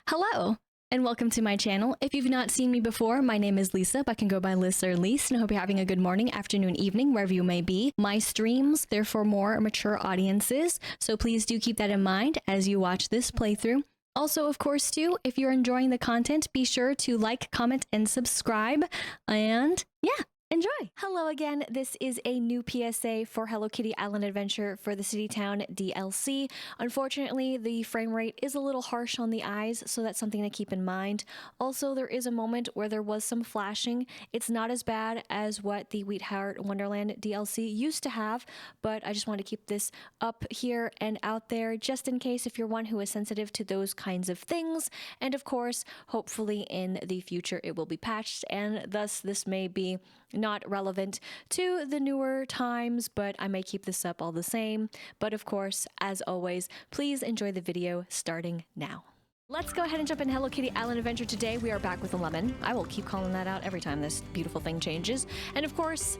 Hello, and welcome to my channel. If you've not seen me before, my name is Lisa, but can go by Liz or Lise, and I hope you're having a good morning, afternoon, evening, wherever you may be. My streams, they're for more mature audiences, so please do keep that in mind as you watch this playthrough. Also, of course, too, if you're enjoying the content, be sure to like, comment, and subscribe, and yeah, enjoy! Hello again, this is a new PSA for Hello Kitty Island Adventure for the City Town DLC. Unfortunately, the frame rate is a little harsh on the eyes, so that's something to keep in mind. Also, there is a moment where there was some flashing. It's not as bad as what the Wheatheart Wonderland DLC used to have, but I just want to keep this up here and out there just in case if you're one who is sensitive to those kinds of things. And of course, hopefully in the future it will be patched, and thus this may be not relevant to the newer times, but I may keep this up all the same. But of course, as always, please enjoy the video starting now. Let's go ahead and jump in Hello Kitty Island Adventure today. We are back with a lemon. I will keep calling that out every time this beautiful thing changes. And of course,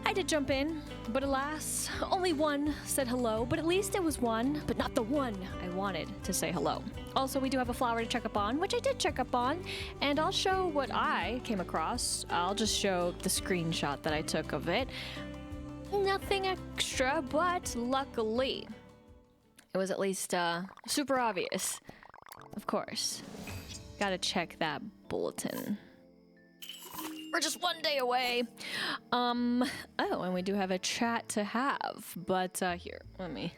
I did jump in, but alas, only one said hello, but at least it was one, but not the one I wanted to say hello. Also, we do have a flower to check up on, which I did check up on, and I'll show what I came across. I'll just show the screenshot that I took of it. Nothing extra, but luckily, it was at least super obvious. Of course, gotta check that bulletin. We're just one day away. Oh, and we do have a chat to have, but here, let me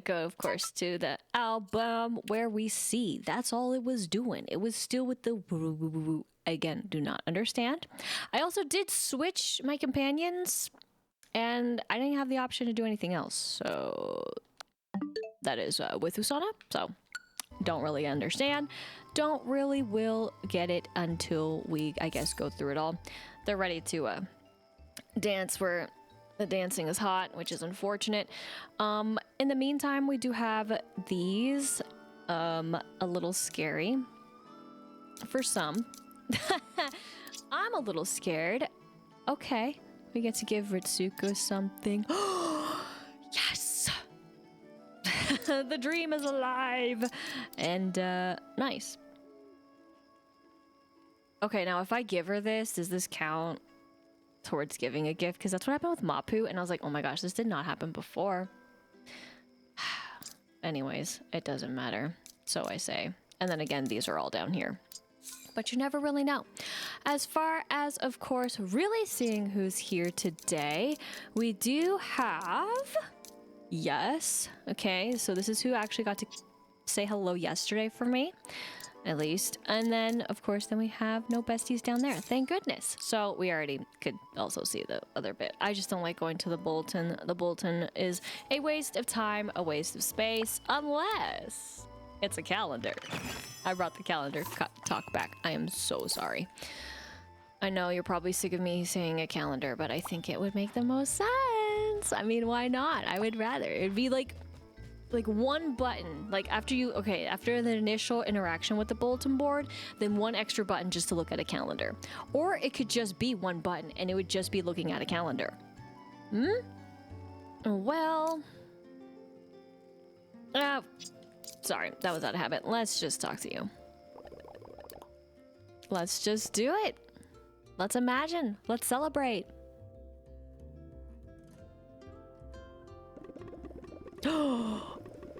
go, of course, to the album where we see that's all it was doing. It was still with the woo. Again, do not understand. I also did switch my companions, and I didn't have the option to do anything else. So that is with Usana. So don't really understand. Don't really will get it until we, I guess, go through it all. They're ready to dance where the dancing is hot, which is unfortunate. In the meantime, we do have these a little scary for some. I'm a little scared. Okay, we get to give Ritsuko something. Yes! The dream is alive! And, nice. Okay, now if I give her this, does this count towards giving a gift? Because that's what happened with Mapu, and I was like, oh my gosh, this did not happen before. Anyways, it doesn't matter. So I say. And then again, these are all down here. But you never really know. As far as, of course, really seeing who's here today, we do have... Yes. Okay, so this is who actually got to say hello yesterday for me, at least. And then, of course, then we have no besties down there. Thank goodness. So we already could also see the other bit. I just don't like going to the bulletin. The bulletin is a waste of time, a waste of space, unless it's a calendar. I brought the calendar talk back. I am so sorry. I know you're probably sick of me saying a calendar, but I think it would make the most sense. I mean, why not? I would rather. It'd be like one button, like after the initial interaction with the bulletin board, then one extra button just to look at a calendar. Or it could just be one button and it would just be looking at a calendar. Well, sorry, that was out of habit. Let's just talk to you. Let's just do it. Let's imagine. Let's celebrate.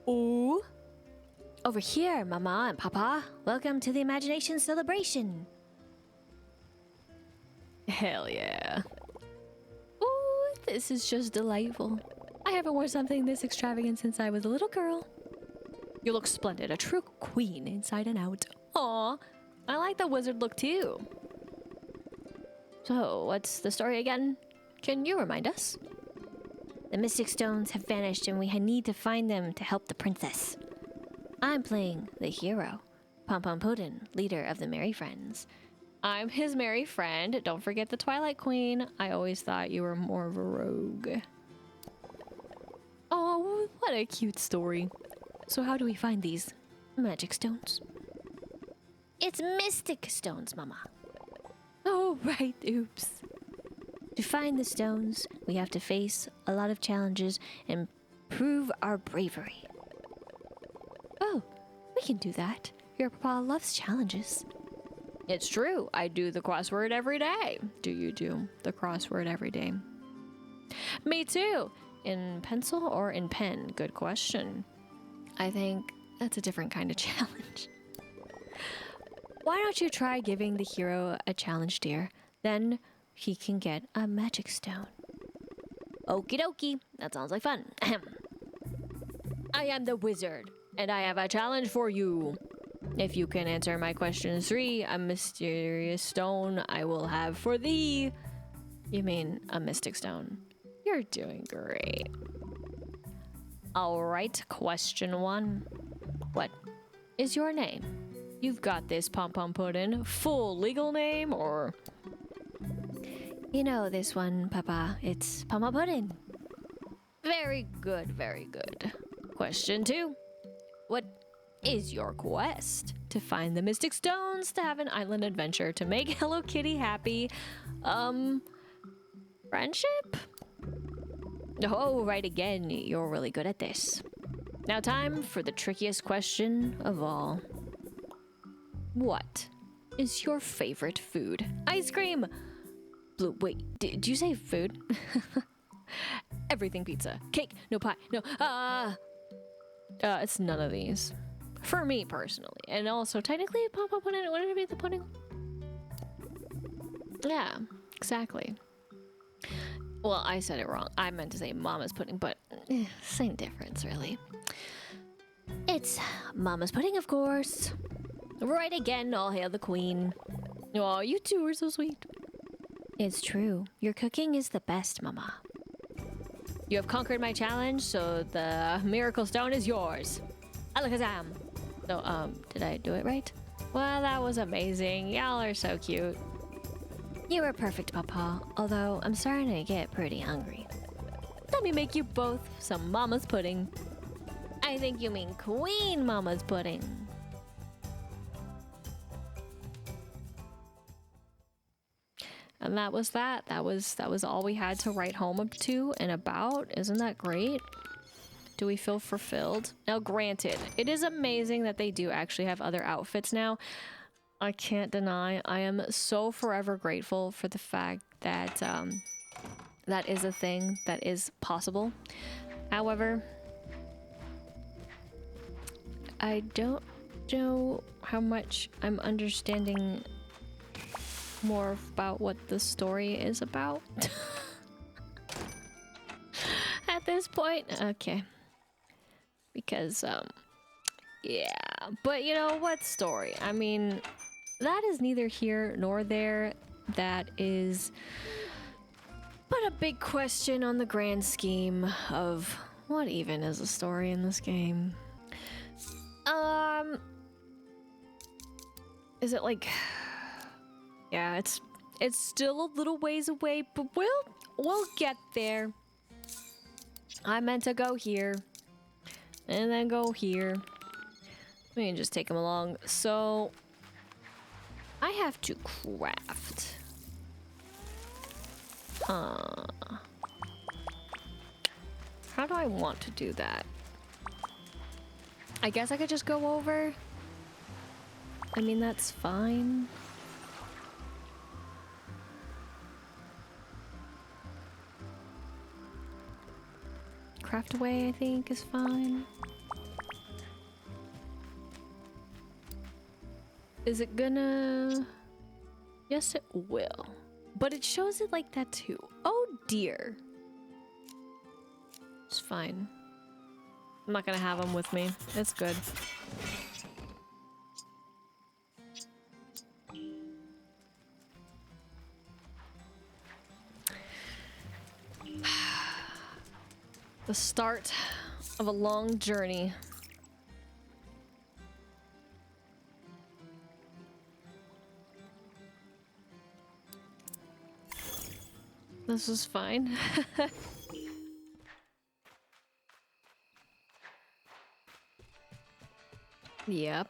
Ooh. Over here, Mama and Papa. Welcome to the Imagination Celebration. Hell yeah. Ooh, this is just delightful. I haven't worn something this extravagant since I was a little girl. You look splendid, a true queen inside and out. Aw, I like the wizard look too. So, what's the story again? Can you remind us? The mystic stones have vanished and we need to find them to help the princess. I'm playing the hero, Pom Pom Puddin, leader of the Merry Friends. I'm his merry friend. Don't forget the Twilight Queen. I always thought you were more of a rogue. Oh, what a cute story. So how do we find these magic stones? It's mystic stones, Mama. Oh, right. Oops. To find the stones, we have to face a lot of challenges and prove our bravery. Oh, We can do that. Your papa loves challenges. It's true. I do the crossword every day. Do you do the crossword every day? Me too. In pencil or in pen? Good question. I think that's a different kind of challenge. Why don't you try giving the hero a challenge, dear? Then he can get a magic stone. Okie dokie. That sounds like fun. I am the wizard, and I have a challenge for you. If you can answer my question 3, a mysterious stone I will have for thee. You mean a mystic stone? You're doing great. All right, question 1. What is your name? You've got this, Pom-Pom Puddin'. Full legal name, or... You know this one, Papa. It's Pom-Pom Puddin'. Very good, very good. Question 2. What is your quest? To find the mystic stones, to have an island adventure, to make Hello Kitty happy. Friendship? Oh, right again. You're really good at this. Now time for the trickiest question of all. What is your favorite food? Ice cream! Blue, wait, did you say food? Everything pizza. Cake, no pie, no, it's none of these. For me, personally. And also, technically, Pom-Pom Pudding, wouldn't it be the pudding? Yeah, exactly. Well, I said it wrong. I meant to say Mama's pudding, but same difference, really. It's Mama's pudding, of course. Right again, all hail the queen. Oh, you two are so sweet. It's true. Your cooking is the best, Mama. You have conquered my challenge, so the miracle stone is yours. Alakazam. No, did I do it right? Well, that was amazing. Y'all are so cute. You were perfect, Papa, although I'm starting to get pretty hungry. Let me make you both some Mama's pudding. I think you mean Queen Mama's pudding. And that was that. That was all we had to write home up to and about. Isn't that great? Do we feel fulfilled? Now, granted, it is amazing that they do actually have other outfits now. I can't deny, I am so forever grateful for the fact that that is a thing that is possible. However, I don't know how much I'm understanding more about what the story is about at this point. Okay. Because, yeah. But you know what story? I mean, that is neither here nor there. That is but a big question on the grand scheme of what even is a story in this game. Is it like... Yeah, it's still a little ways away, but we'll get there. I meant to go here. And then go here. We can just take them along. So... I have to craft. How do I want to do that? I guess I could just go over. I mean, that's fine. Craft away, I think, is fine. Is it gonna... Yes, it will. But it shows it like that too. Oh dear. It's fine. I'm not gonna have them with me. It's good. The start of a long journey. This is fine. Yep.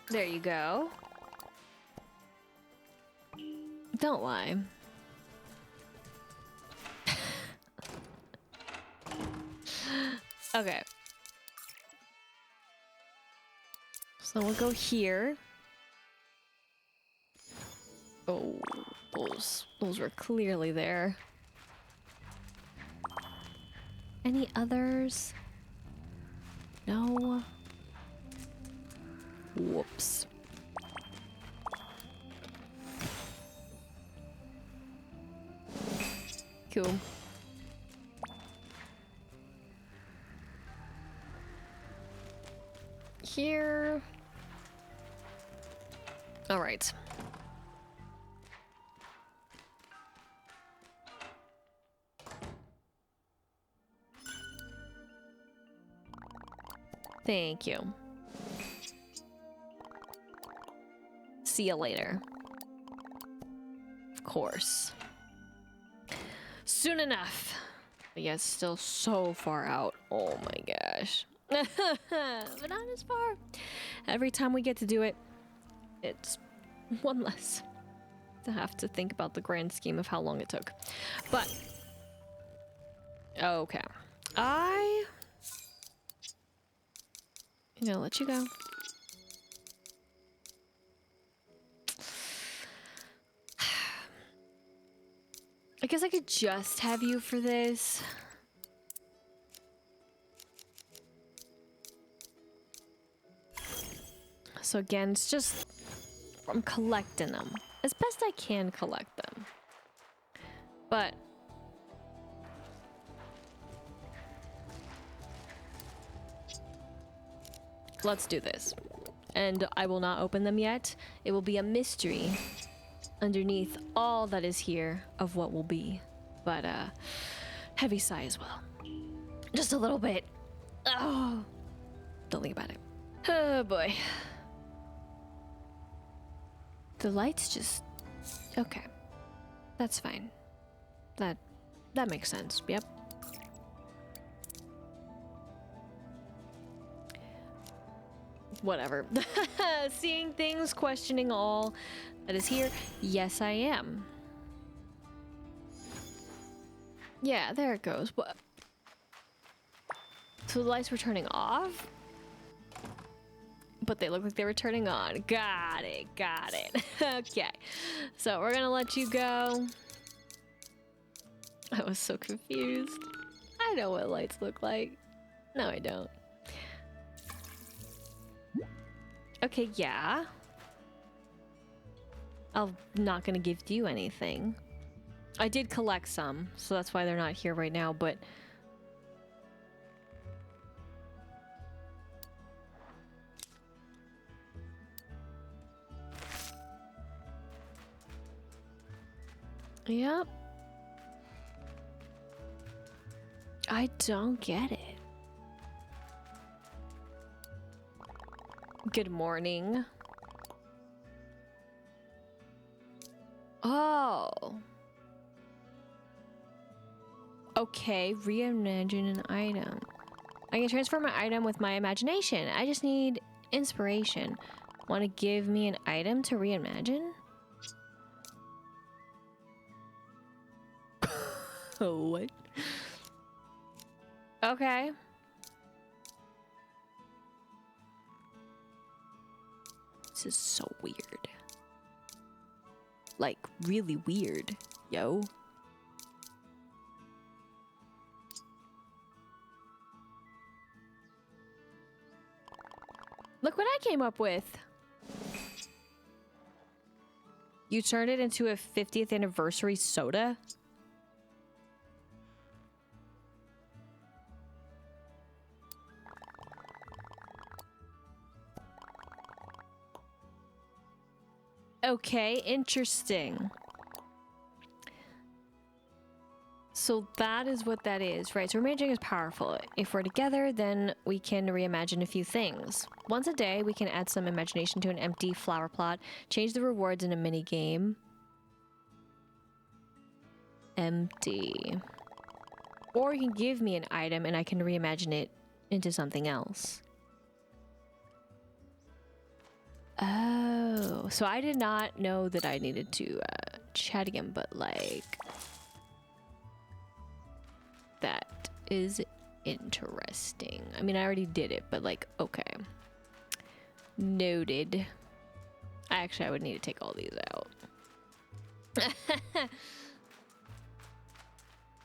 There you go. Don't lie. Okay. So we'll go here. Oh, those were clearly there. Any others? No. Whoops. Cool. Here. All right. Thank you. See you later. Of course. Soon enough. But yeah, it's still so far out. Oh my gosh. But not as far. Every time we get to do it, it's one less to have to think about the grand scheme of how long it took. But okay. I'm gonna let you go. I guess I could just have you for this. So again, it's just I'm collecting them as best I can collect them. But let's do this. And I will not open them yet. It will be a mystery underneath all that is here of what will be. But heavy sigh as well. Just a little bit. Oh, don't think about it. Oh boy. The lights just okay. That's fine. That makes sense. Yep. Whatever. Seeing things, questioning all that is here. Yes, I am. Yeah, there it goes. What? So the lights were turning off, but they look like they were turning on. Got it. Got it. Okay. So we're gonna let you go. I was so confused. I know what lights look like. No, I don't. Okay, yeah. I'm not gonna give you anything. I did collect some, so that's why they're not here right now, but... Yep. I don't get it. Good morning. Oh. Okay, reimagine an item. I can transform my item with my imagination. I just need inspiration. Want to give me an item to reimagine? Oh, what? Okay. This is so weird. Like, really weird, yo. Look what I came up with. You turned it into a 50th anniversary soda? Okay, interesting. So that is what that is, right? So reimagining is powerful. If we're together, then we can reimagine a few things. Once a day, we can add some imagination to an empty flower plot, change the rewards in a mini game. Empty. Or you can give me an item and I can reimagine it into something else. Oh, so I did not know that I needed to chat again, but like that is Interesting. I mean, I already did it, but like, okay. Noted. Actually, I would need to take all these out.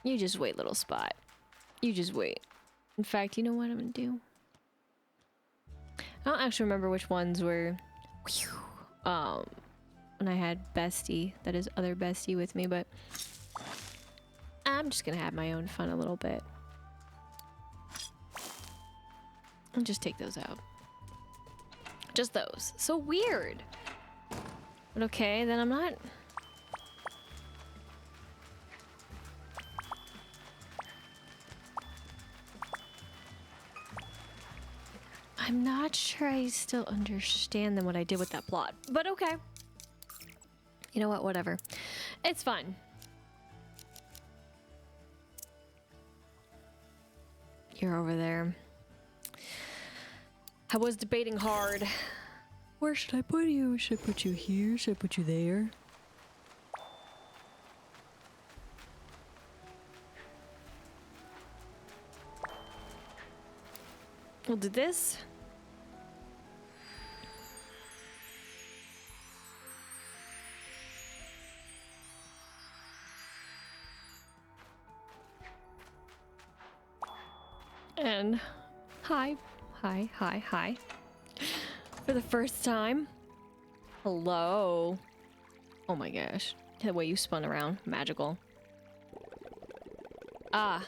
You just wait, little spot. You just wait. In fact, you know what I'm gonna do? I don't actually remember which ones were when I had bestie, that is other bestie with me, but I'm just gonna have my own fun a little bit. I'll just take those out. Just those. So weird. But okay, then I'm not... I'm not sure I still understand then what I did with that plot. But okay. You know what? Whatever. It's fine. You're over there. I was debating hard. Where should I put you? Should I put you here? Should I put you there? We'll do this. And hi. For the first time. Hello. Oh my gosh. The way you spun around. Magical. Ah.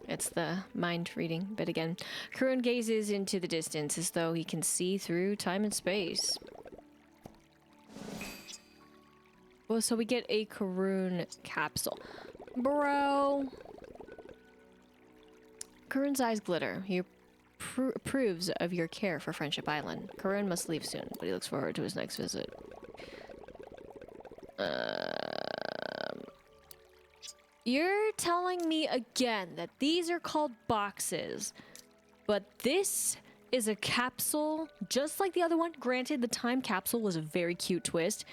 It's the mind reading bit again. Karun gazes into the distance as though he can see through time and space. Well, so we get a Karun capsule. Bro. Karun's eyes glitter. He approves of your care for Friendship Island. Karun must leave soon, but he looks forward to his next visit. You're telling me again that these are called boxes, but this is a capsule just like the other one. Granted, the time capsule was a very cute twist.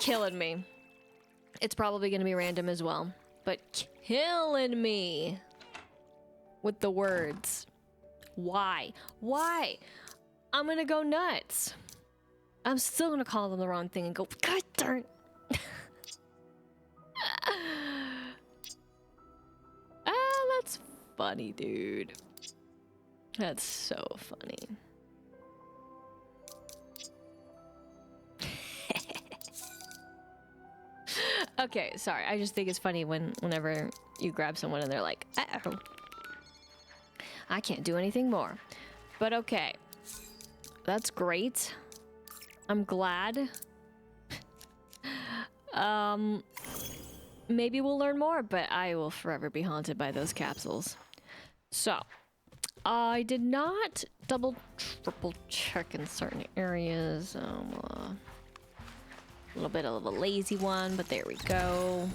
Killing me. It's probably going to be random as well, but killing me with the words. Why? Why? I'm going to go nuts. I'm still going to call them the wrong thing and go, God darn. That's funny, dude. That's so funny. Okay, sorry. I just think it's funny whenever you grab someone and they're like, uh-oh. I can't do anything more. But okay. That's great. I'm glad. Maybe we'll learn more, but I will forever be haunted by those capsules. So, I did not triple check in certain areas. A little bit of a lazy one, but there we go.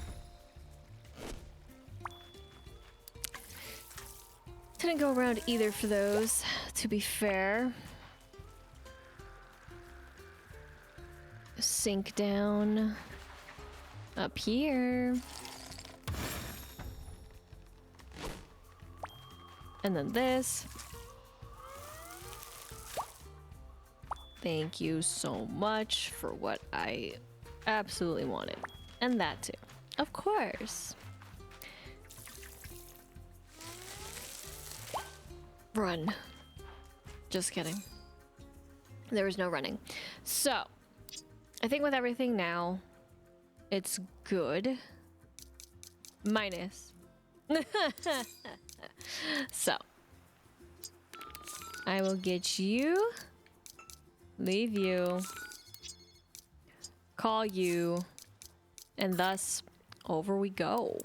Didn't go around either for those, to be fair. Sink down. Up here. And then this. Thank you so much for what I absolutely wanted. And that too. Of course. Run. Just kidding. There was no running. So, I think with everything now, it's good. Minus. So, I will get you, leave you, call you, and thus over we go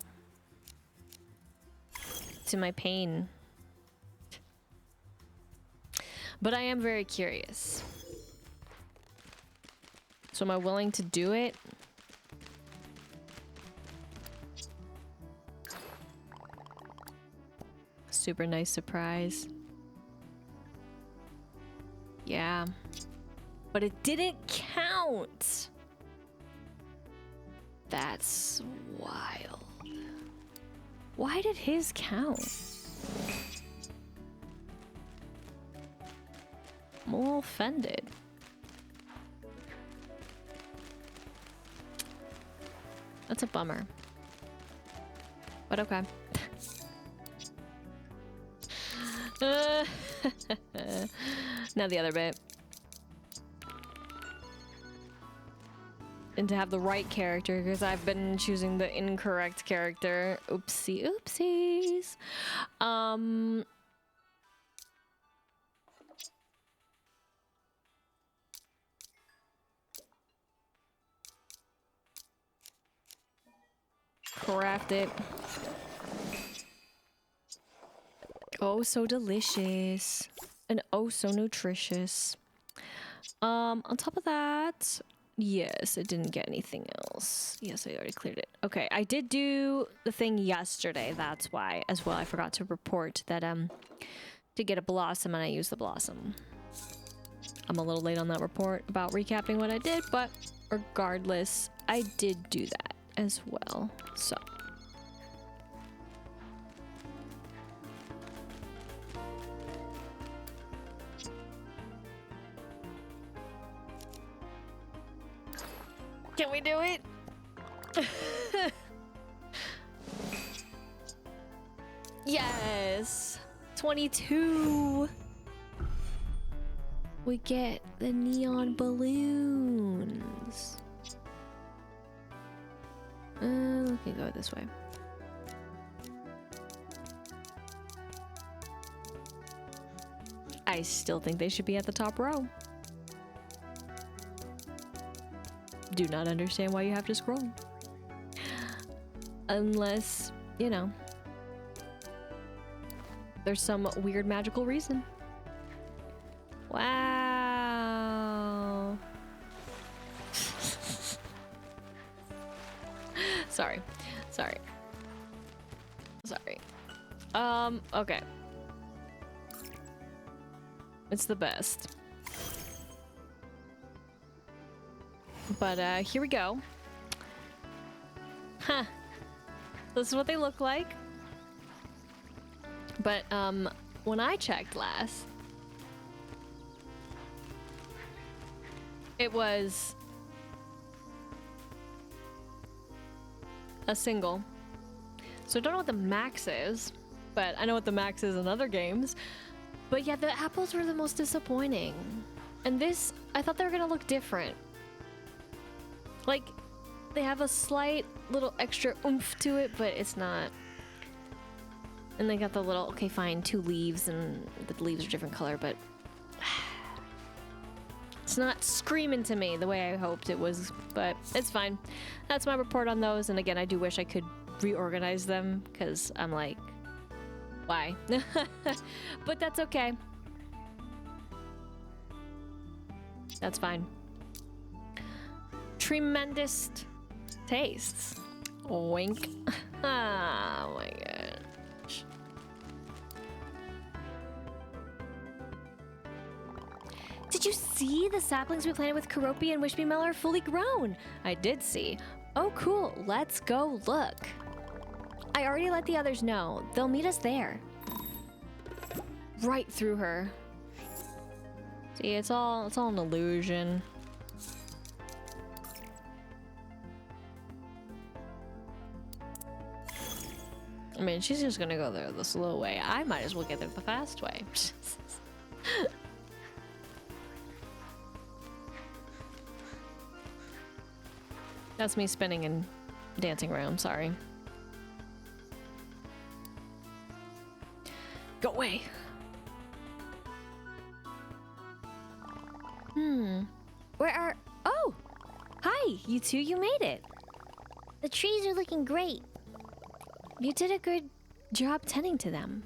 to my pain. But I am very curious. So am I willing to do it? Super nice surprise. Yeah. But it didn't count. That's wild. Why did his count? I'm a little offended. That's a bummer. But okay. Now the other bit. And to have the right character, because I've been choosing the incorrect character. Oopsie oopsies. Craft it. Oh, so delicious. And oh, so nutritious. On top of that, yes, I didn't get anything else. Yes, I already cleared it. Okay, I did do the thing yesterday. That's why, as well. I forgot to report that, to get a blossom, and I used the blossom. I'm a little late on that report about recapping what I did, but regardless, I did do that as well. So. Can we do it? Yes! 22! We get the neon balloons. We can go this way. I still think they should be at the top row. Do not understand why you have to scroll. Unless, you know, there's some weird magical reason. Wow. Sorry. Okay. It's the best. But, here we go. Huh. This is what they look like. But, when I checked last, it was a single. So I don't know what the max is, but I know what the max is in other games. But yeah, the apples were the most disappointing. And this, I thought they were gonna look different. Like, they have a slight little extra oomph to it, but it's not. And they got the little, okay, fine, 2 leaves, and the leaves are different color, but it's not screaming to me the way I hoped it was, but it's fine. That's my report on those, and again, I do wish I could reorganize them, because I'm like, why? But that's okay. That's fine. Tree-mendous tastes. Wink. Oh my gosh. Did you see the saplings we planted with Keroppi and Wishbemel are fully grown? I did see. Oh cool, let's go look. I already let the others know. They'll meet us there. Right through her. See, it's all an illusion. I mean, she's just gonna go there the slow way. I might as well get there the fast way. That's me spinning and dancing around, sorry. Go away! Where are... Oh! Hi, you two, you made it. The trees are looking great. You did a good job tending to them.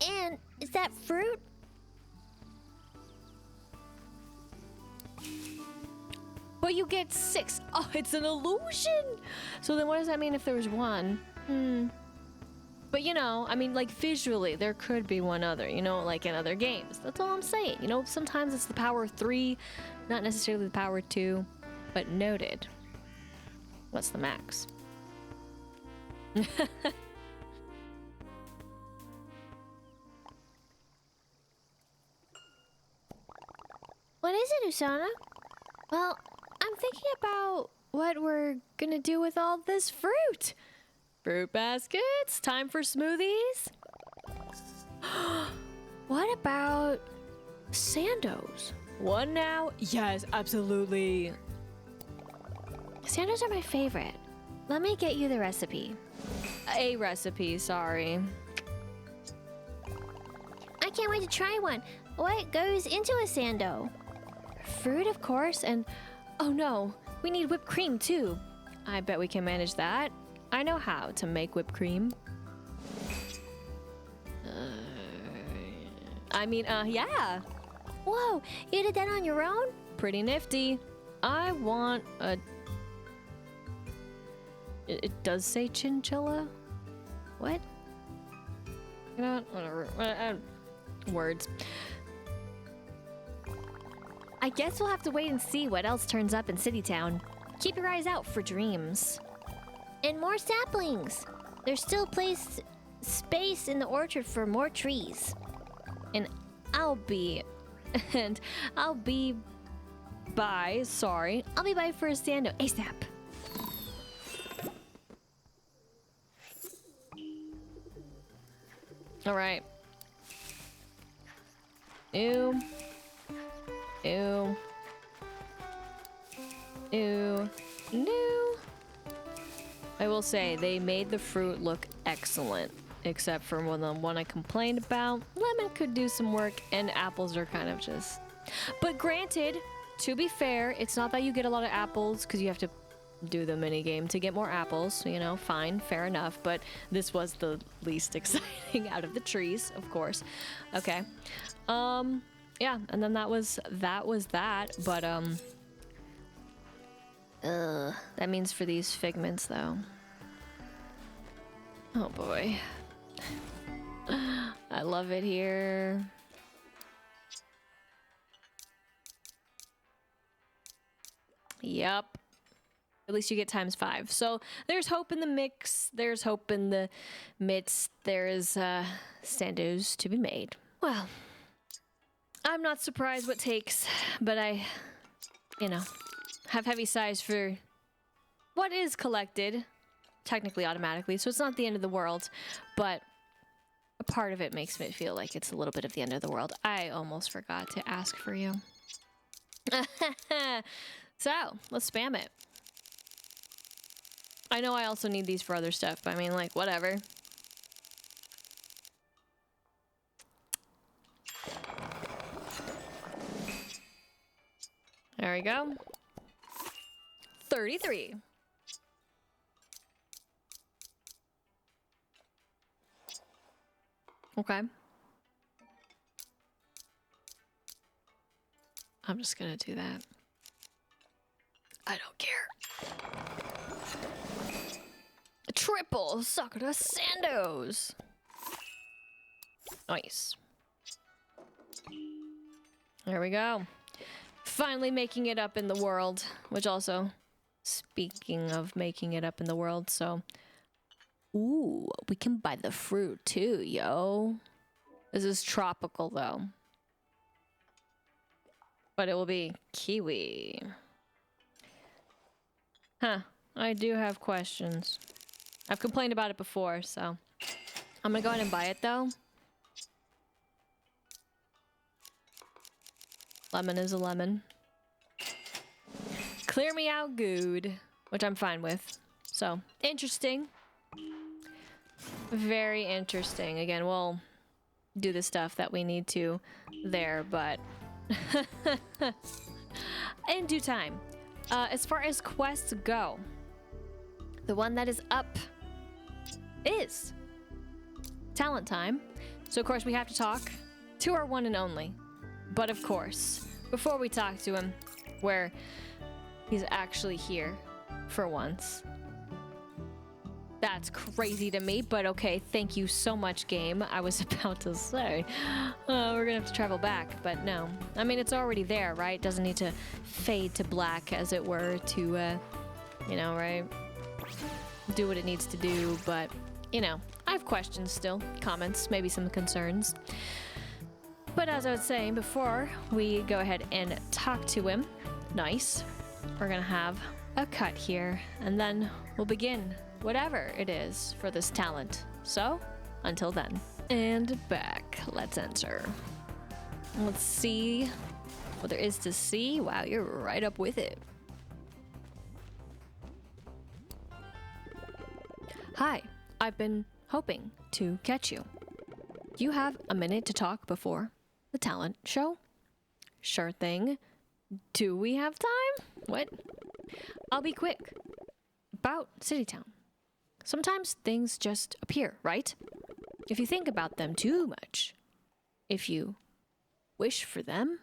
And is that fruit? But you get 6. Oh, it's an illusion! So then what does that mean if there was 1? But you know, I mean, like visually, there could be one other, you know, like in other games. That's all I'm saying. You know, sometimes it's the power of 3, not necessarily the power of 2, but noted. What's the max? What is it, Usana? Well, I'm thinking about what we're gonna do with all this fruit. Fruit baskets? Time for smoothies? What about sandos? One now? Yes, absolutely. Sandos are my favorite. Let me get you the recipe. A recipe, sorry. I can't wait to try one. What goes into a sando? Fruit, of course, and oh no, we need whipped cream too. I bet we can manage that. I know how to make whipped cream. Yeah. Whoa, you did that on your own? Pretty nifty. I want a... It does say chinchilla? What? You know what? Whatever. Words. I guess we'll have to wait and see what else turns up in City Town. Keep your eyes out for dreams. And more saplings. There's still space in the orchard for more trees. And I'll be by, sorry. I'll be by for a sando ASAP. All right. Ew. Ew. Ew. No. I will say, they made the fruit look excellent. Except for the one I complained about. Lemon could do some work, and apples are kind of just... But granted, to be fair, it's not that you get a lot of apples, because you have to do the mini game to get more apples. You know, fine, fair enough. But this was the least exciting out of the trees, of course. Okay. Yeah, and then that was that. But, that means for these figments, though. Oh, boy. I love it here. Yep. At least you get ×5. So there's hope in the mix. There's hope in the midst. There's sandos to be made. Well, I'm not surprised what takes, but I, have heavy sighs for what is collected, technically automatically, so it's not the end of the world, but a part of it makes me feel like it's a little bit of the end of the world. I almost forgot to ask for you. So, let's spam it. I know I also need these for other stuff, but I mean, like, whatever. There we go. 33. Okay. I'm just gonna do that. I don't care. Triple Sakura Sandos. Nice. There we go. Finally making it up in the world, which also, speaking of making it up in the world, so... Ooh, we can buy the fruit too, yo. This is tropical, though. But it will be kiwi. Huh. I do have questions. I've complained about it before, so... I'm gonna go ahead and buy it, though. Lemon is a lemon. Clear me out good, which I'm fine with. So, interesting. Very interesting. Again, we'll do the stuff that we need to there, but in due time. As far as quests go, the one that is up is talent time. So of course we have to talk to our one and only. But of course, before we talk to him, where he's actually here for once. That's crazy to me, but okay, thank you so much, game. I was about to say, we're gonna have to travel back, but no. I mean, it's already there, right? Doesn't need to fade to black, as it were, to, right? do what it needs to do, but, you know, I have questions still, comments, maybe some concerns. But as I was saying before, we go ahead and talk to him. Nice. We're gonna have a cut here, and then we'll begin whatever it is for this talent. So, until then. And back. Let's enter. Let's see what there is to see. Wow, you're right up with it. Hi, I've been hoping to catch you. Do you have a minute to talk before the talent show? Sure thing. Do we have time? What? I'll be quick. About Citytown. Sometimes things just appear, right? If you think about them too much. If you wish for them.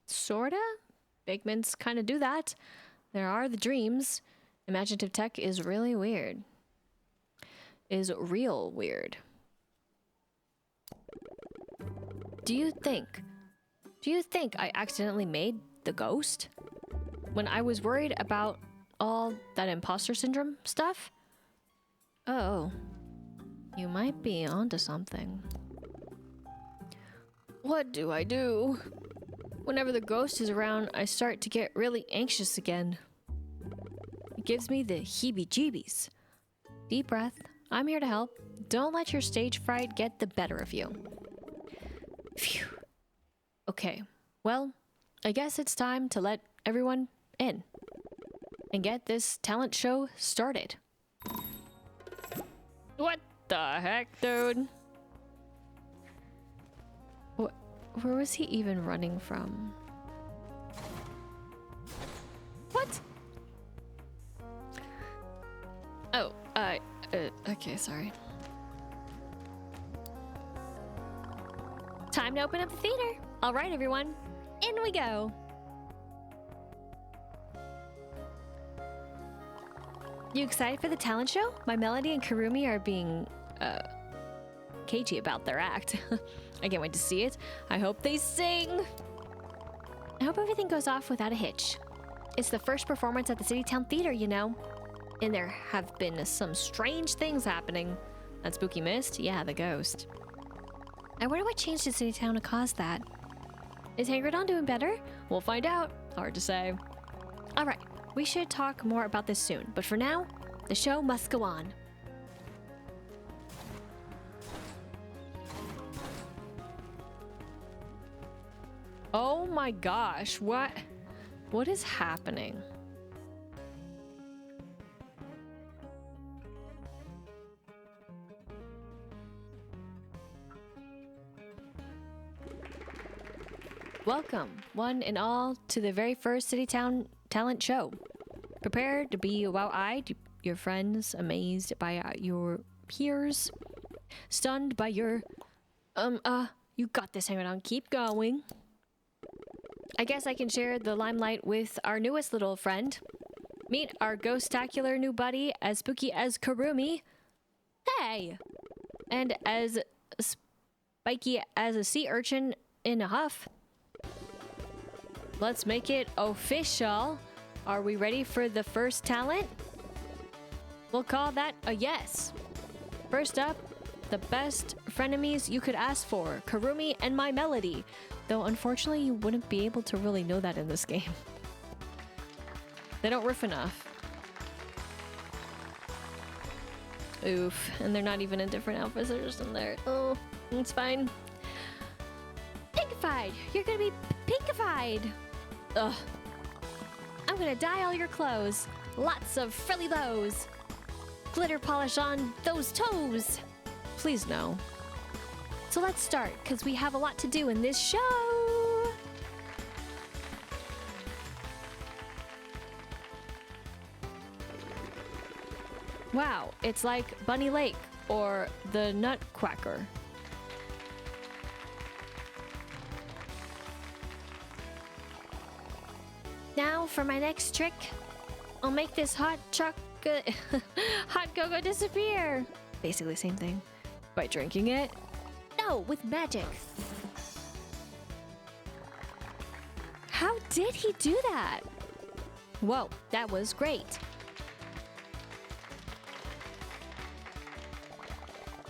Sorta? Figments kind of do that. There are the dreams. Imaginative tech is really weird. Is real weird. Do you think I accidentally made the ghost? When I was worried about all that imposter syndrome stuff? Oh, you might be onto something. What do I do? Whenever the ghost is around, I start to get really anxious again. It gives me the heebie-jeebies. Deep breath. I'm here to help. Don't let your stage fright get the better of you. Phew. Okay, well, I guess it's time to let everyone in and get this talent show started. What the heck, dude? Where was he even running from? What? Oh, okay, sorry. Time to open up the theater. All right, everyone, in we go. You excited for the talent show? My Melody and Karumi are being, cagey about their act. I can't wait to see it. I hope they sing. I hope everything goes off without a hitch. It's the first performance at the Citytown Theater, you know. And there have been some strange things happening. That spooky mist? Yeah, the ghost. I wonder what changed in Citytown to cause that. Is Hangradon doing better? We'll find out. Hard to say. Alright, we should talk more about this soon. But for now, the show must go on. Oh my gosh, what is happening? Welcome, one and all, to the very first Citytown talent show. Prepare to be wow-eyed, your friends amazed by your peers, stunned by your, you got this, hang on, keep going. I guess I can share the limelight with our newest little friend. Meet our ghostacular new buddy, as spooky as Karumi. Hey! And as spiky as a sea urchin in a huff. Let's make it official. Are we ready for the first talent? We'll call that a yes. First up, the best frenemies you could ask for, Karumi and my Melody. Though unfortunately you wouldn't be able to really know that in this game. They don't riff enough. Oof, and they're not even in different outfits, they're just in there. Oh, it's fine. Pinkified! You're gonna be pinkified! Ugh. I'm gonna dye all your clothes. Lots of frilly bows. Glitter polish on those toes. Please no. So let's start, because we have a lot to do in this show. Wow, it's like Bunny Lake or the Nutcracker. Now for my next trick, I'll make this hot go-go disappear. Basically same thing. By drinking it? No, with magic. How did he do that? Whoa, that was great.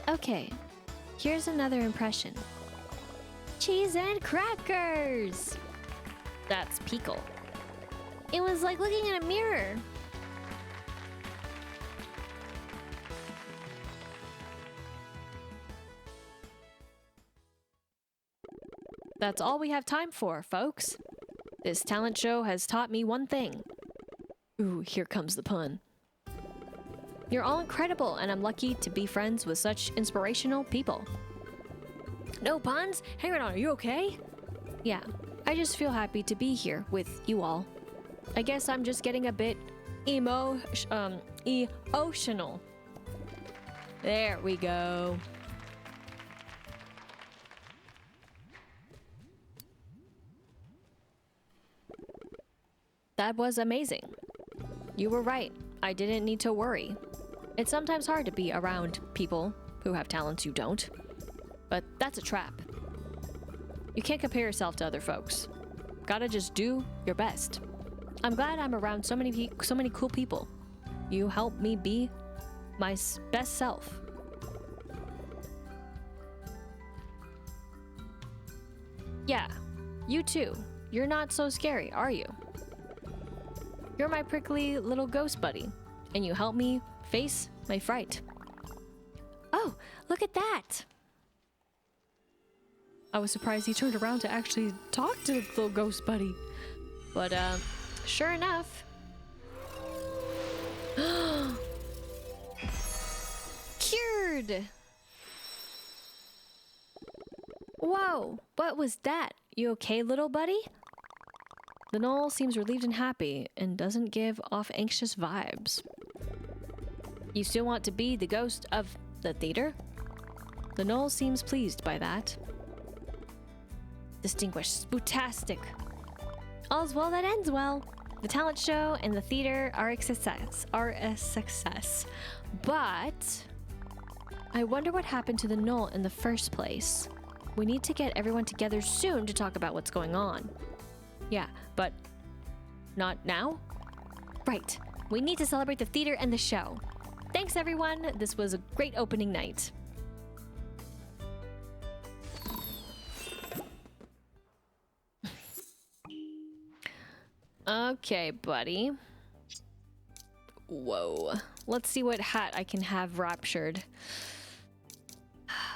Okay, here's another impression. Cheese and crackers! That's Pickle. It was like looking in a mirror. That's all we have time for, folks. This talent show has taught me one thing. Ooh, here comes the pun. You're all incredible, and I'm lucky to be friends with such inspirational people. No puns? Hang on, are you okay? Yeah, I just feel happy to be here with you all. I guess I'm just getting a bit emotional. There we go. That was amazing. You were right. I didn't need to worry. It's sometimes hard to be around people who have talents you don't. But that's a trap. You can't compare yourself to other folks. Gotta just do your best. I'm glad I'm around so many cool people. You help me be my best self. Yeah, you too. You're not so scary, are you? You're my prickly little ghost buddy, and you help me face my fright. Oh, look at that! I was surprised he turned around to actually talk to the little ghost buddy. But, sure enough. Cured! Whoa, what was that? You okay, little buddy? The gnoll seems relieved and happy, and doesn't give off anxious vibes. You still want to be the ghost of the theater? The gnoll seems pleased by that. Distinguished, spootastic. All's well that ends well. The talent show and the theater are a success. But I wonder what happened to the gnoll in the first place. We need to get everyone together soon to talk about what's going on. Yeah, but not now? Right. We need to celebrate the theater and the show. Thanks, everyone. This was a great opening night. Okay, buddy. Whoa. Let's see what hat I can have raptured.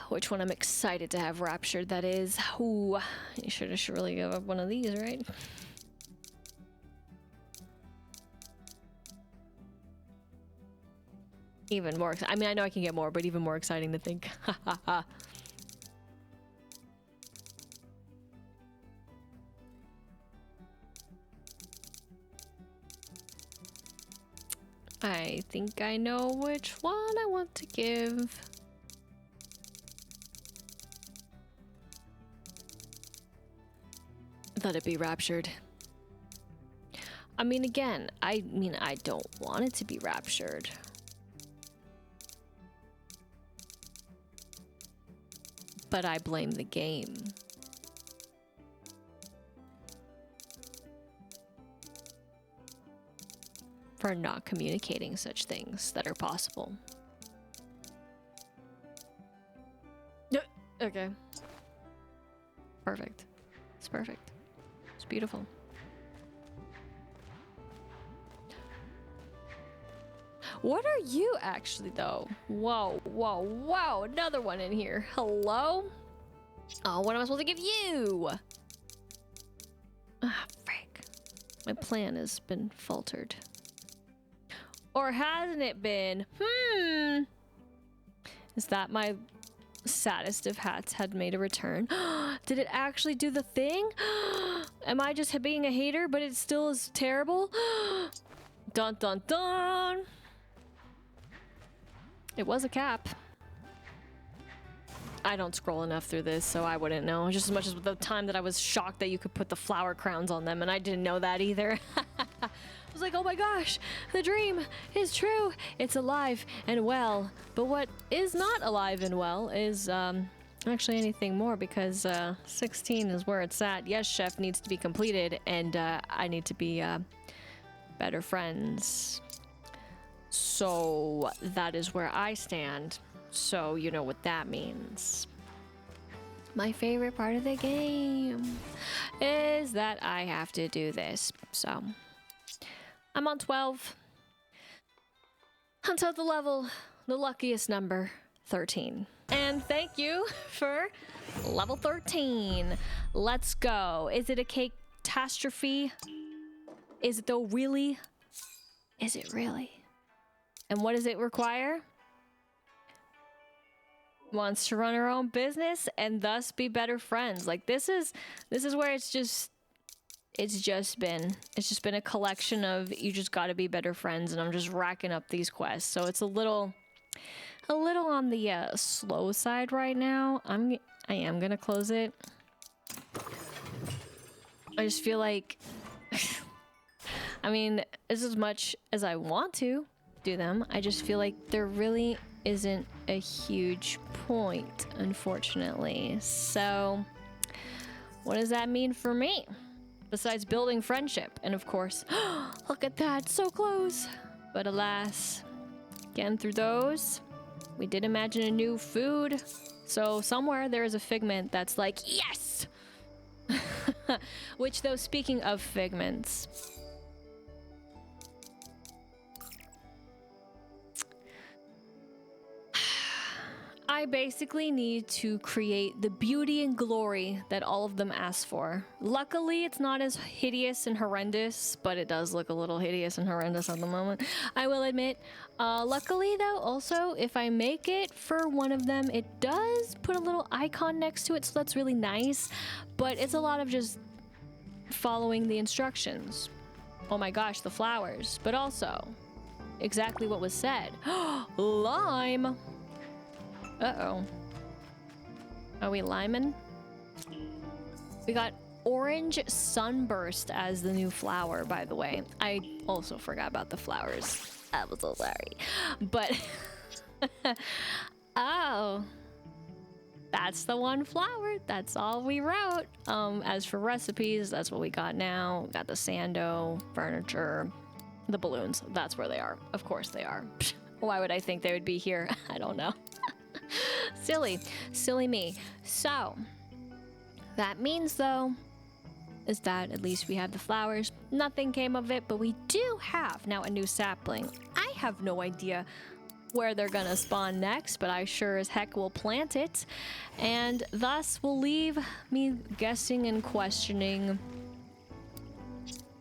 Which one I'm excited to have raptured, that is. Ooh, you should really give up one of these, right? Even more, I mean, I know I can get more, but even more exciting to think. Ha ha ha. I think I know which one I want to give. Let it be raptured. I mean, again, I don't want it to be raptured. But I blame the game. For not communicating such things that are possible. Okay. Perfect. It's perfect. It's beautiful. What are you actually, though? Whoa, whoa, whoa. Another one in here. Hello? Oh, what am I supposed to give you? Ah, frick. My plan has been faltered. Or hasn't it been? Is that my saddest of hats had made a return? Did it actually do the thing? Am I just being a hater, but it still is terrible? Dun dun dun! It was a cap. I don't scroll enough through this, so I wouldn't know. Just as much as the time that I was shocked that you could put the flower crowns on them, and I didn't know that either. I was like, oh my gosh, the dream is true. It's alive and well. But what is not alive and well is actually anything more, because 16 is where it's at. Yes, Chef needs to be completed, and I need to be better friends. So that is where I stand. So you know what that means. My favorite part of the game is that I have to do this. So I'm on 12 until the luckiest number, 13. And thank you for level 13. Let's go. Is it a catastrophe? Is it though, really? Is it really? And what does it require? Wants to run her own business and thus be better friends. Like this is where it's just been a collection of you just got to be better friends, and I'm just racking up these quests. So it's a little on the slow side right now. I am gonna close it. I just feel like I mean, as much as I want to do them, I just feel like there really isn't a huge point, unfortunately. So what does that mean for me? Besides building friendship, and of course, look at that, so close. But alas, getting through those, we did imagine a new food. So somewhere there is a figment that's like, yes! Which though, speaking of figments, I basically need to create the beauty and glory that all of them ask for. Luckily, it's not as hideous and horrendous, but it does look a little hideous and horrendous at the moment, I will admit. Luckily, though, also, if I make it for one of them, it does put a little icon next to it, so that's really nice. But it's a lot of just following the instructions. Oh my gosh, the flowers. But also, exactly what was said. Lime! Uh-oh. Are we liming? We got orange sunburst as the new flower, by the way. I also forgot about the flowers. I'm so sorry. But, oh, that's the one flower. That's all we wrote. As for recipes, that's what we got now. Got the sando, furniture, the balloons. That's where they are. Of course they are. Why would I think they would be here? I don't know. Silly me. So that means though is that at least we have the flowers. Nothing came of it, but we do have now a new sapling. I have no idea where they're gonna spawn next, but I sure as heck will plant it, and thus will leave me guessing and questioning,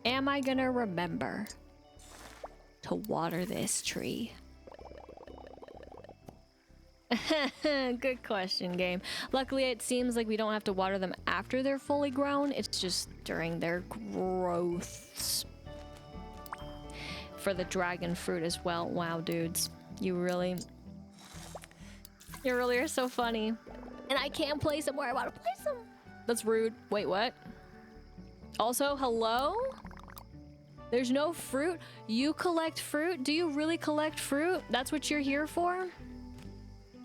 am I gonna remember to water this tree? Good question, game. Luckily, it seems like we don't have to water them after they're fully grown. It's just during their growths. For the dragon fruit as well. Wow, dudes. You really are so funny. And I can't place them where I want to place them. That's rude. Wait, what? Also, hello? There's no fruit? You collect fruit? Do you really collect fruit? That's what you're here for?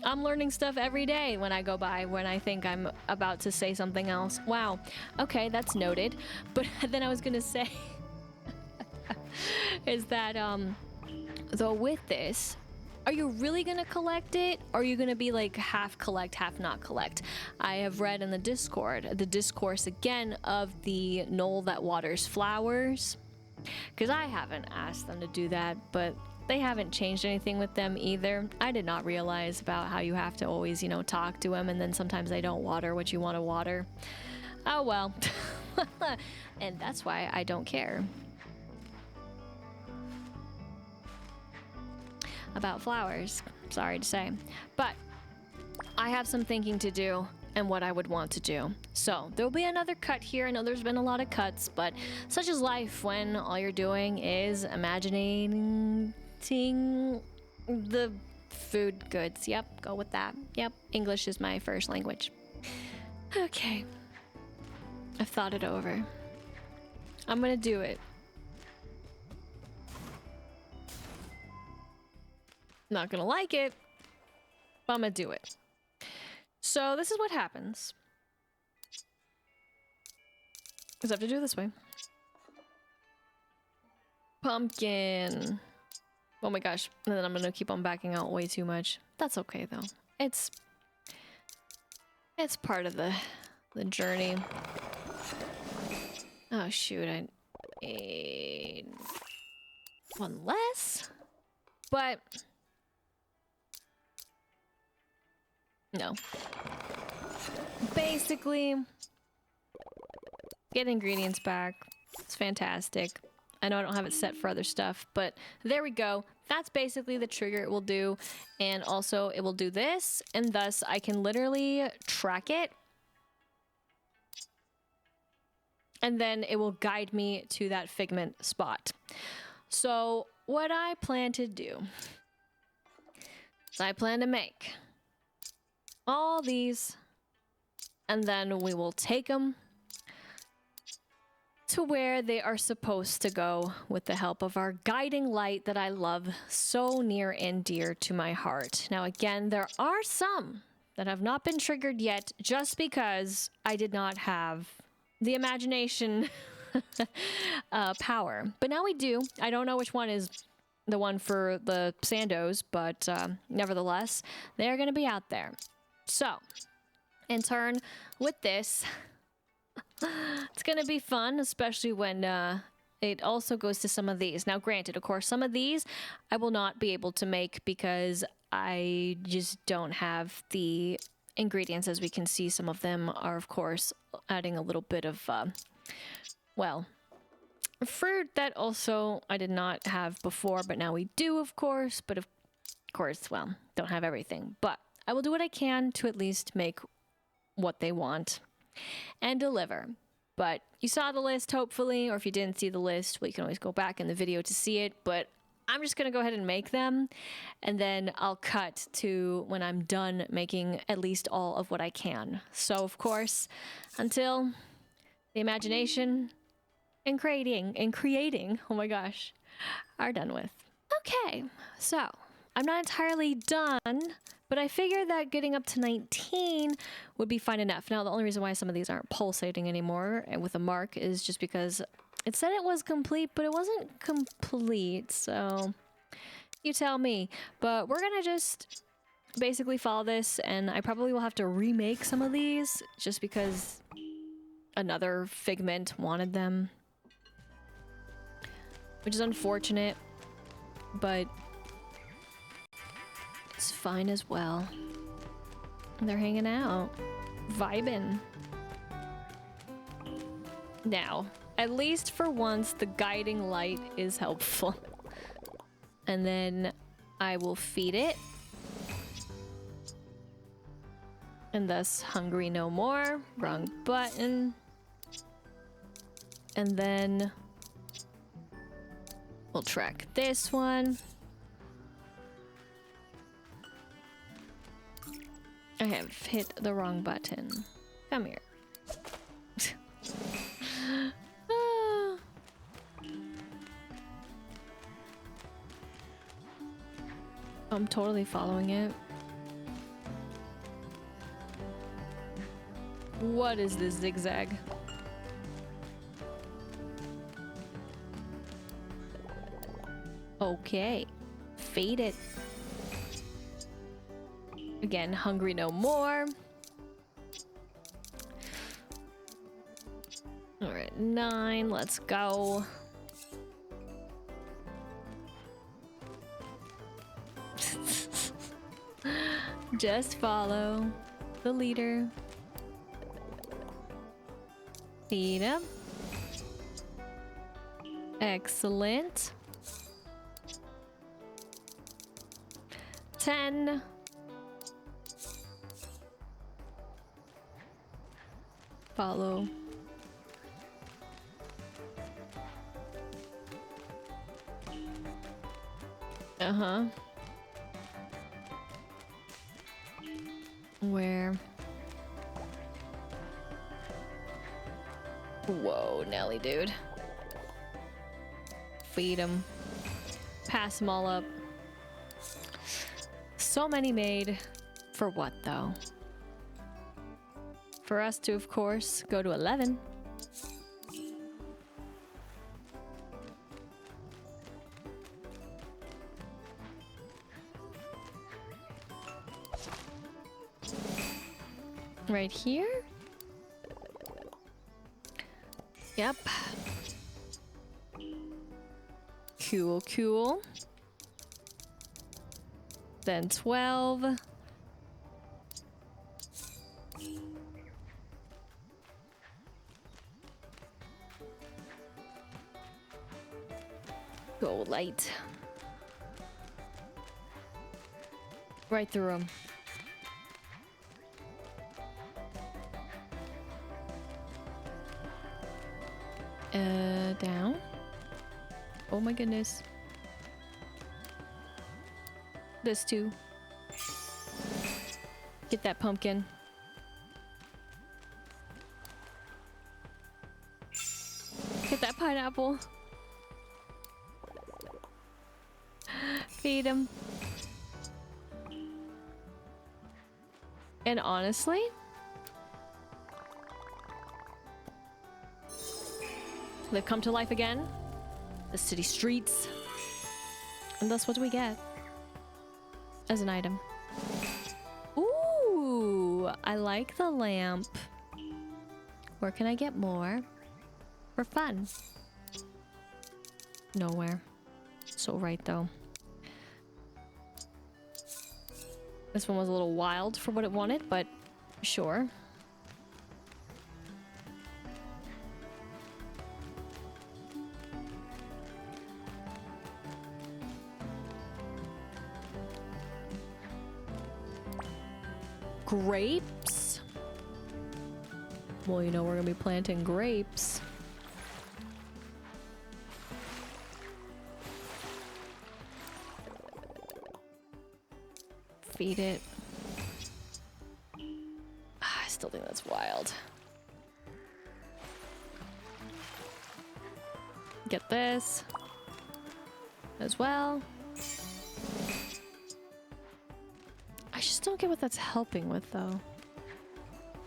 I'm learning stuff every day when I go by, when I think I'm about to say something else. Wow. Okay, that's noted. But then I was gonna say is that, though with this, are you really gonna collect it? Or are you gonna be like half collect, half not collect? I have read in the Discord, the discourse again of the knoll that waters flowers. Because I haven't asked them to do that, but they haven't changed anything with them either. I did not realize about how you have to always, you know, talk to them, and then sometimes they don't water what you want to water. Oh well. And that's why I don't care about flowers, sorry to say. But I have some thinking to do and what I would want to do. So there'll be another cut here. I know there's been a lot of cuts, but such is life when all you're doing is imagining the food goods. Yep, go with that. Yep, English is my first language. Okay, I've thought it over. I'm gonna do it. Not gonna like it, but I'm gonna do it. So this is what happens. Because I have to do it this way. Pumpkin. Oh my gosh. And then I'm gonna keep on backing out way too much. That's okay though. It's part of the journey. Oh shoot, I need one less. But no. Basically, get ingredients back. It's fantastic. I know I don't have it set for other stuff, but there we go. That's basically the trigger it will do. And also it will do this, and thus I can literally track it. And then it will guide me to that figment spot. So what I plan to do is I plan to make all these, and then we will take them to where they are supposed to go with the help of our guiding light that I love so near and dear to my heart. Now again, there are some that have not been triggered yet just because I did not have the imagination power. But now we do. I don't know which one is the one for the Sandos, but nevertheless, they're going to be out there. So, in turn, with this, it's gonna be fun, especially when it also goes to some of these. Now, granted, of course, some of these I will not be able to make because I just don't have the ingredients. As we can see, some of them are, of course, adding a little bit of, well, fruit that also I did not have before, but now we do, of course. But of course, well, don't have everything. But I will do what I can to at least make what they want and deliver. But you saw the list, hopefully, or if you didn't see the list, well, you can always go back in the video to see it. But I'm just gonna go ahead and make them, and then I'll cut to when I'm done making at least all of what I can. So, of course, until the imagination and creating, oh my gosh, are done with. Okay, so I'm not entirely done, but I figured that getting up to 19 would be fine enough. Now, the only reason why some of these aren't pulsating anymore and with a mark is just because it said it was complete, but it wasn't complete. So you tell me. But we're going to just basically follow this, and I probably will have to remake some of these just because another Figment wanted them, which is unfortunate, but it's fine as well. They're hanging out, vibing. Now, at least for once, the guiding light is helpful. And then I will feed it. And thus, hungry no more. Wrong button. And then we'll track this one. I have hit the wrong button. Come here. I'm totally following it. What is this zigzag? Okay. Feed it. Again, hungry no more. All right, 9, let's go. Just follow the leader. Feed him. Excellent. 10. Follow. Uh-huh. Where? Whoa, Nelly, dude. Feed them. Pass them all up. So many made. For what, though? For us to, of course, go to 11. Right here? Yep. Cool, cool. Then 12. Go light. Right through them. Down. Oh my goodness. This too. Get that pumpkin. Get that pineapple. Feed him. And honestly, they've come to life again. The city streets. And that's what we get as an item. Ooh, I like the lamp. Where can I get more? For fun. Nowhere. So right though. This one was a little wild for what it wanted, but sure. Grapes? Well, you know we're gonna be planting grapes. Feed it. I still think that's wild. Get this as well. I just don't get what that's helping with though.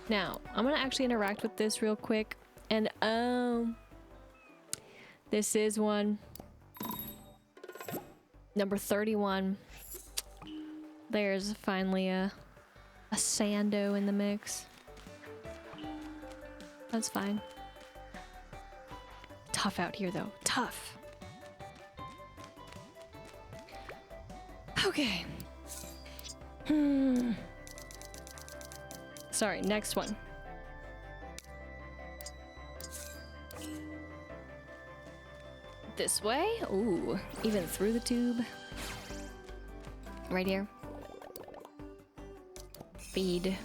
Now, I'm gonna actually interact with this real quick. And this is one. Number 31. There's finally a sando in the mix. That's fine. Tough out here though. Tough. Okay. Sorry, next one. This way? Ooh, even through the tube. Right here. Feed.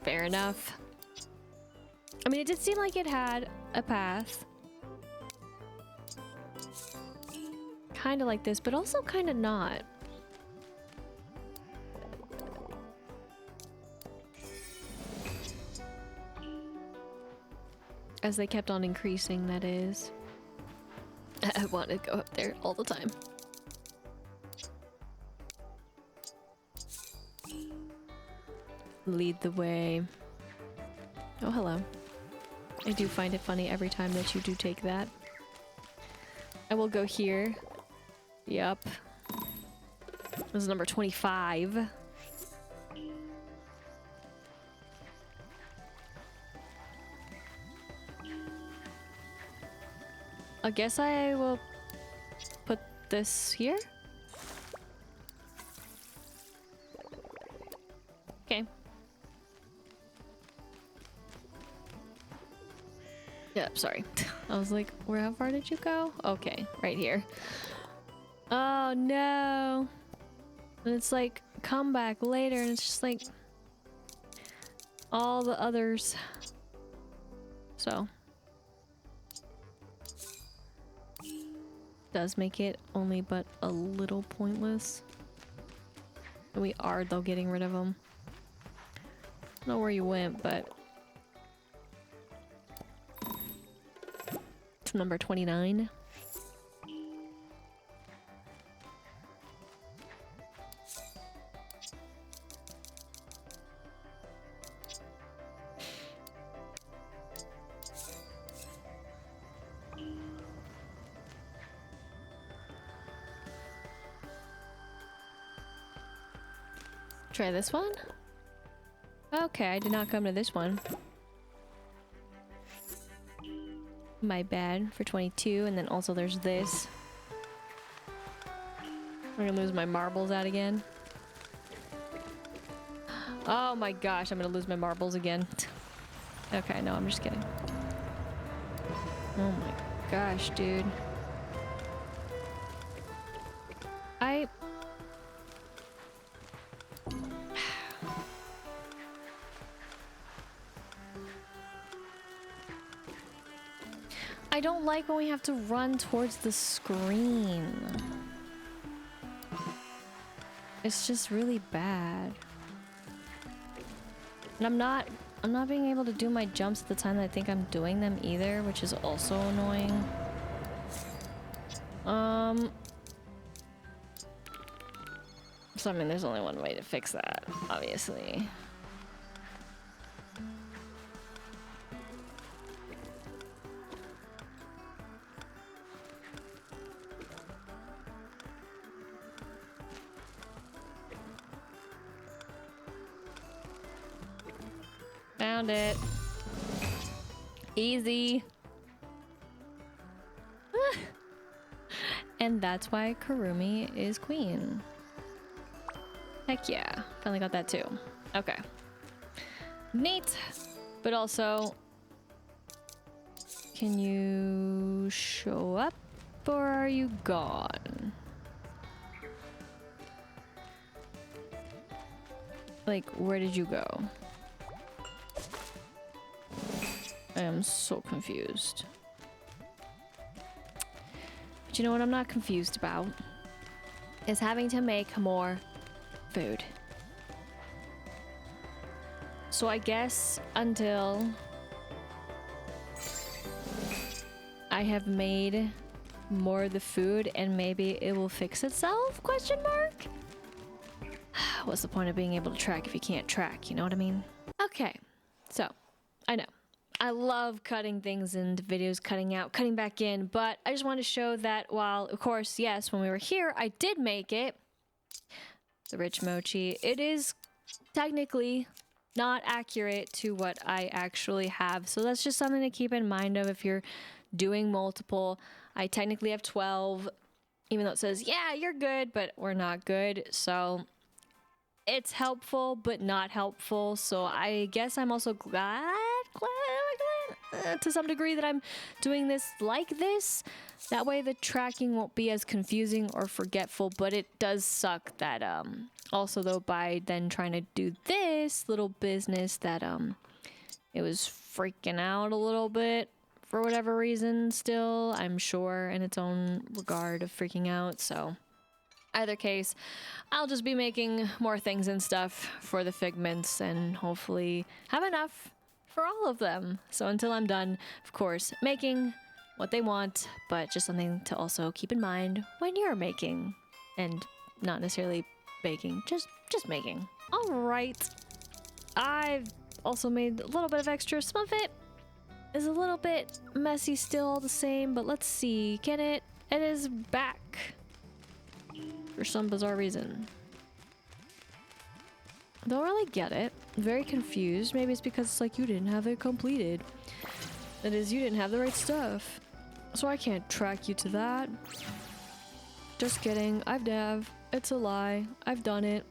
Fair enough. I mean, it did seem like it had a path. Kind of like this, but also kind of not. As they kept on increasing, that is. I want to go up there all the time. Lead the way. Oh, hello. I do find it funny every time that you do take that. I will go here. Yep. This is number 25. I guess I will put this here. Okay. Yeah, sorry. I was like, how far did you go? Okay, right here. Oh no. And it's like, come back later, and it's just like all the others. So. Does make it only but a little pointless. And we are though getting rid of them. I don't know where you went, but it's number 29. Try this one. Okay, I did not come to this one. My bad for 22, and then also there's this. I'm gonna lose my marbles out again. Oh my gosh, I'm gonna lose my marbles again. Okay, no, I'm just kidding. Oh my gosh, dude. I don't like when we have to run towards the screen. It's just really bad. And I'm not being able to do my jumps at the time that I think I'm doing them either, which is also annoying. So I mean, there's only one way to fix that, obviously. Found it. Easy. And that's why Kurumi is queen. Heck yeah. Finally got that too. Okay. Neat. But also, can you show up or are you gone? Like, where did you go? I am so confused. But you know what I'm not confused about? Is having to make more food. So I guess until I have made more of the food and maybe it will fix itself? Question mark? What's the point of being able to track if you can't track? You know what I mean? Okay, so I know I love cutting things into videos, cutting out, cutting back in, but I just want to show that while, of course, yes, when we were here, I did make it. The rich mochi. It is technically not accurate to what I actually have. So that's just something to keep in mind of if you're doing multiple. I technically have 12, even though it says, yeah, you're good, but we're not good. So it's helpful, but not helpful. So I guess I'm also glad to some degree that I'm doing this like this. That way the tracking won't be as confusing or forgetful, but it does suck that also though by then trying to do this little business that it was freaking out a little bit for whatever reason still, I'm sure, in its own regard of freaking out. So either case, I'll just be making more things and stuff for the Figments and hopefully have enough for all of them. So until I'm done, of course, making what they want, but just something to also keep in mind when you're making and not necessarily baking, just making. All right. I've also made a little bit of extra. Some of it is a little bit messy still all the same, but let's see. Can it? It is back for some bizarre reason. Don't really get it. Very confused. Maybe it's because it's like you didn't have it completed. That is, you didn't have the right stuff. So I can't track you to that. Just kidding. I've Dav. It's a lie. I've done it.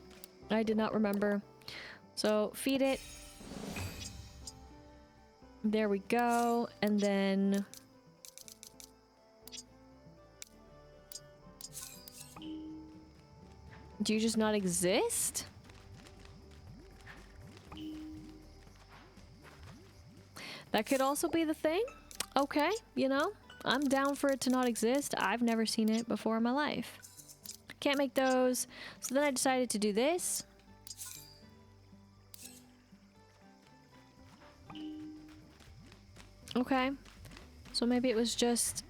I did not remember. So feed it. There we go. And then do you just not exist? That could also be the thing. Okay, you know, I'm down for it to not exist. I've never seen it before in my life. Can't make those. So then I decided to do this. Okay. So maybe it was just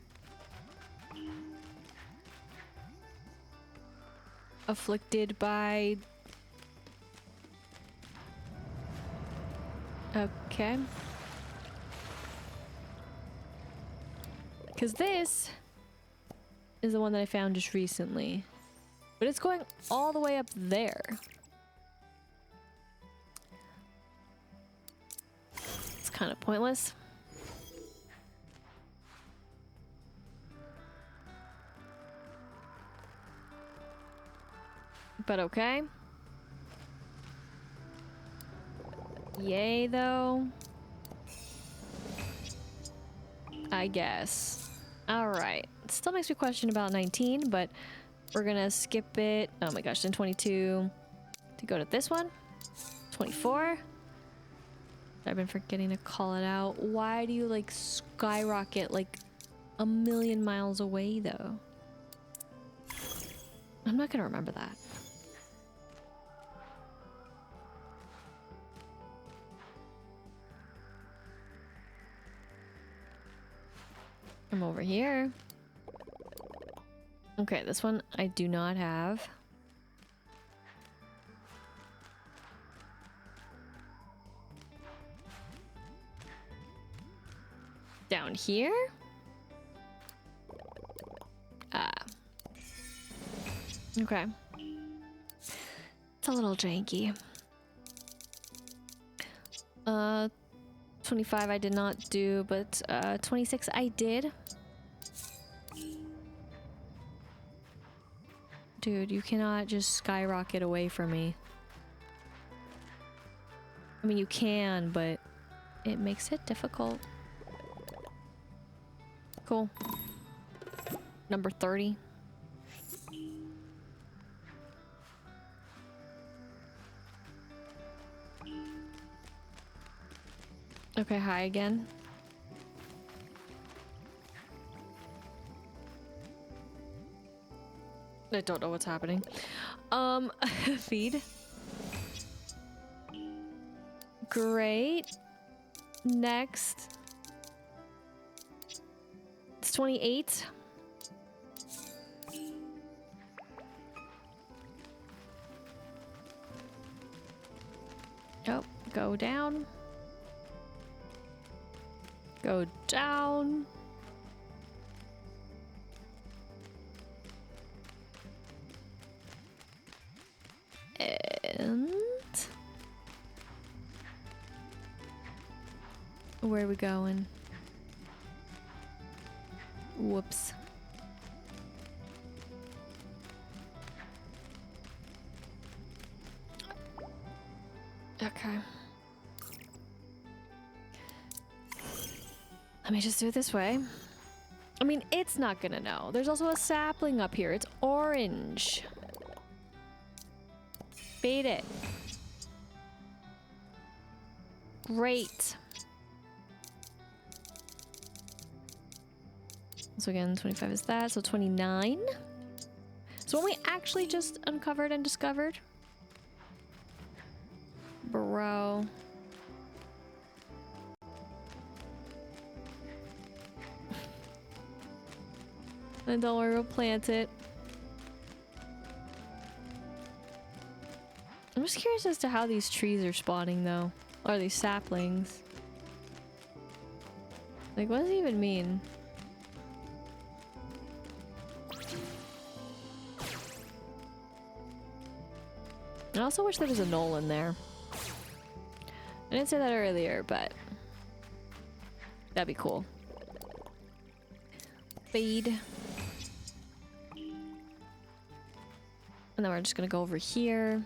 afflicted by... Okay. Because this is the one that I found just recently. But it's going all the way up there. kind of pointless. But okay. Yay, though. I guess. Alright. Still makes me question about 19, but we're gonna skip it. Oh my gosh, then 22. To go to this one. 24. I've been forgetting to call it out. Why do you like skyrocket like a million miles away though? I'm not gonna remember that. I'm over here. Okay, this one I do not have. Down here? Ah. Okay. It's a little janky. 25 I did not do, but 26 I did. Dude, you cannot just skyrocket away from me. I mean, you can, but it makes it difficult. Cool. Number 30. Okay, hi again. I don't know what's happening. Feed. Great. Next. It's 28. Oh, go down. Go down. And where are we going? Whoops. Okay. Let me just do it this way. I mean, it's not gonna know. There's also a sapling up here. It's orange. Beat it. Great. So again, 25 is that, so 29. So when we actually just uncovered and discovered? Bro. And don't worry, we'll plant it. I'm just curious as to how these trees are spawning though. Or these saplings. Like, what does it even mean? I also wish there was a knoll in there. I didn't say that earlier, but that'd be cool. Feed. And then we're just gonna go over here.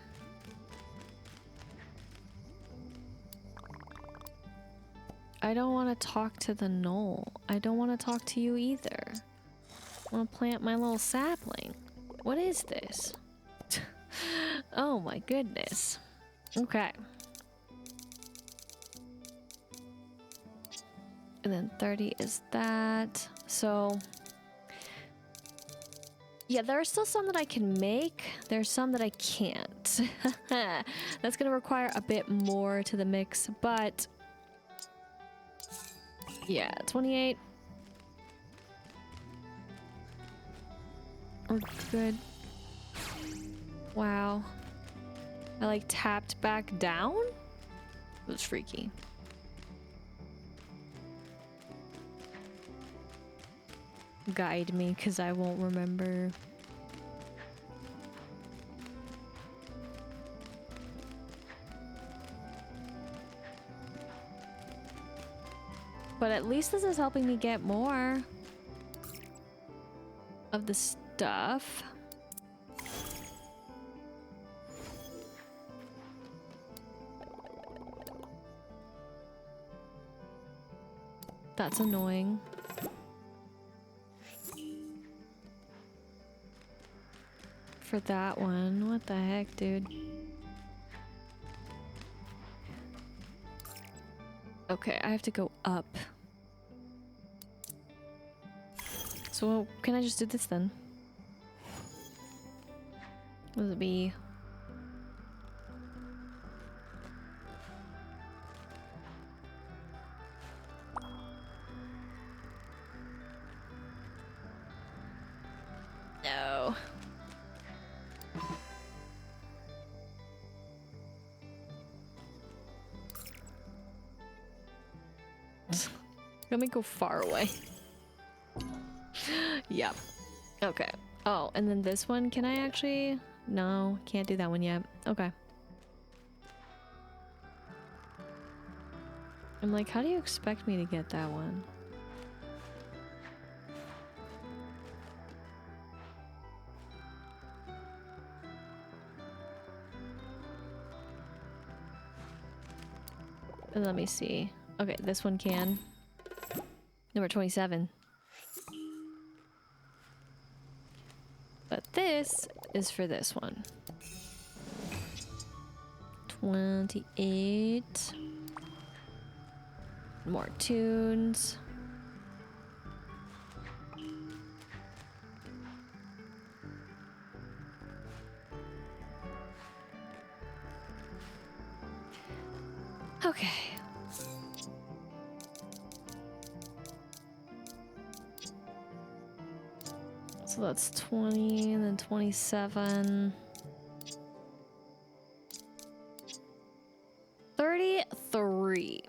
I don't want to talk to the knoll. I don't want to talk to you either. I want to plant my little sapling. What is this? Oh my goodness. Okay. And then 30 is that. So yeah, there are still some that I can make. There's some that I can't. That's gonna require a bit more to the mix, but yeah, 28. We're good. Wow. I like tapped back down? It was freaky. Guide me, because I won't remember. But at least this is helping me get more of the stuff. That's annoying. For that one, what the heck, dude? Okay, I have to go up. So can I just do this then? Will it be? No. Let me go far away. Yep. Okay. Oh, and then this one, can I actually? No, can't do that one yet. Okay. I'm like, how do you expect me to get that one? Let me see. Okay, this one can. Number 27. But this is for this one. 28. More tunes. Okay. So that's 20 and then 27. 33.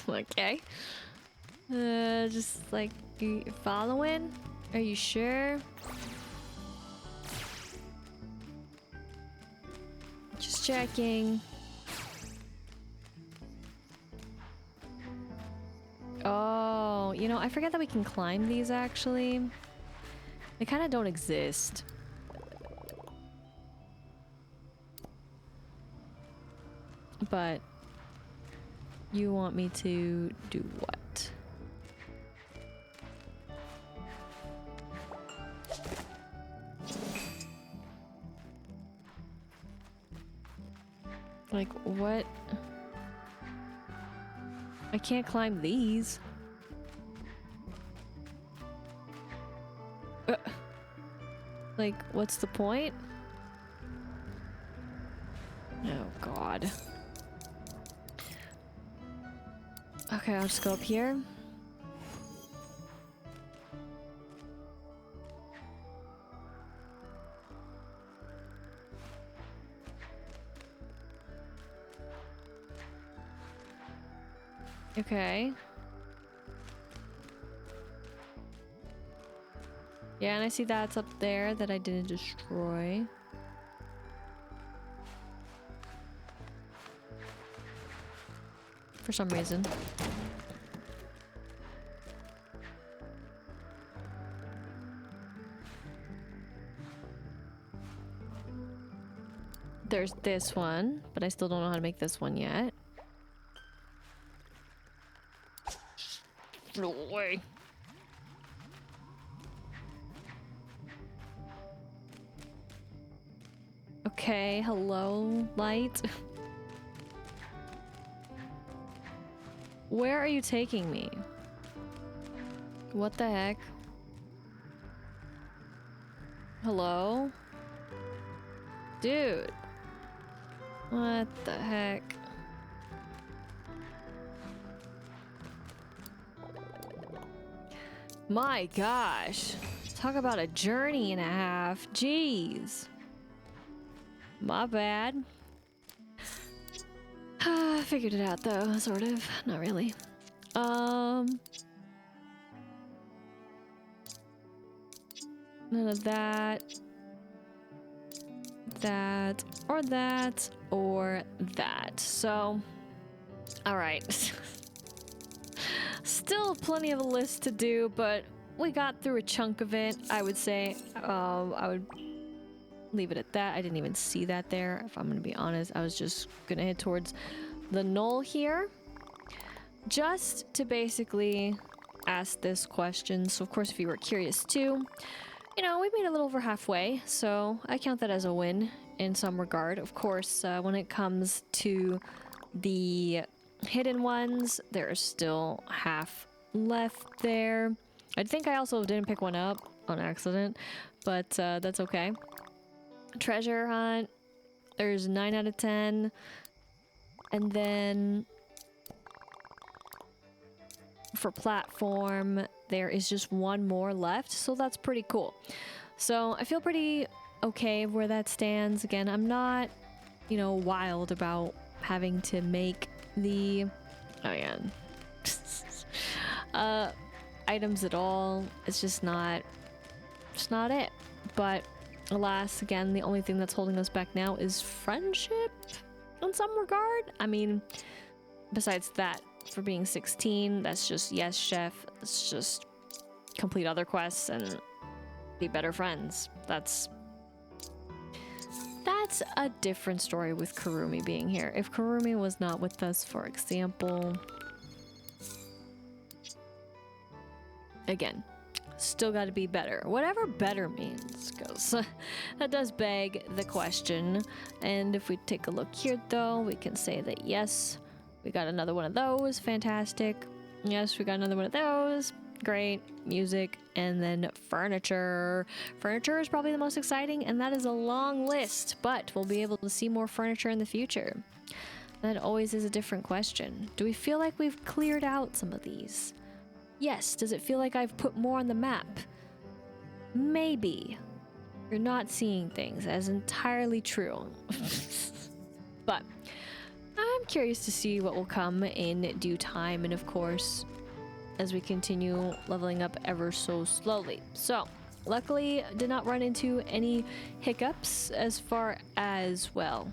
Okay. Just like, you following? Are you sure? Just checking. Oh, you know, I forget that we can climb these actually. They kind of don't exist. But you want me to do what? Like, what? I can't climb these. Like, what's the point? Oh, God. Okay, I'll just go up here. Okay. Yeah, and I see that's up there that I didn't destroy. For some reason. There's this one, but I still don't know how to make this one yet. No way. Okay, hello, light. Where are you taking me? What the heck? Hello? Dude. What the heck? My gosh. Talk about a journey and a half. Jeez. My bad. Figured it out though, sort of. Not really. None of that. That, or that, or that. So, alright. Still plenty of a list to do, but we got through a chunk of it, I would say. I would leave it at that. I didn't even see that there, if I'm gonna be honest. I was just gonna head towards the knoll here, just to basically ask this question. So of course, if you were curious too, you know, we made a little over halfway, so I count that as a win in some regard. Of course, when it comes to the hidden ones, there's still half left there. I think I also didn't pick one up on accident, but that's okay. Treasure hunt, there's 9 out of 10. And then for platform, there is just one more left, so that's pretty cool. So I feel pretty okay where that stands. Again, I'm not, you know, wild about having to make the items at all. It's just not it. But alas, again, the only thing that's holding us back now is friendship in some regard. I mean, besides that, for being 16, that's just, yes, chef, it's just complete other quests and be better friends. That's a different story with Kurumi being here. If Kurumi was not with us, for example, again, still got to be better. Whatever better means, because that does beg the question. And if we take a look here, though, we can say that, yes, we got another one of those. Fantastic. Yes, we got another one of those. Great. Music. And then furniture. Furniture is probably the most exciting, and that is a long list, but we'll be able to see more furniture in the future. That always is a different question. Do we feel like we've cleared out some of these? Yes. Does it feel like I've put more on the map? Maybe. You're not seeing things as entirely true. But I'm curious to see what will come in due time, and of course, as we continue leveling up ever so slowly. So, luckily, did not run into any hiccups as far as, well,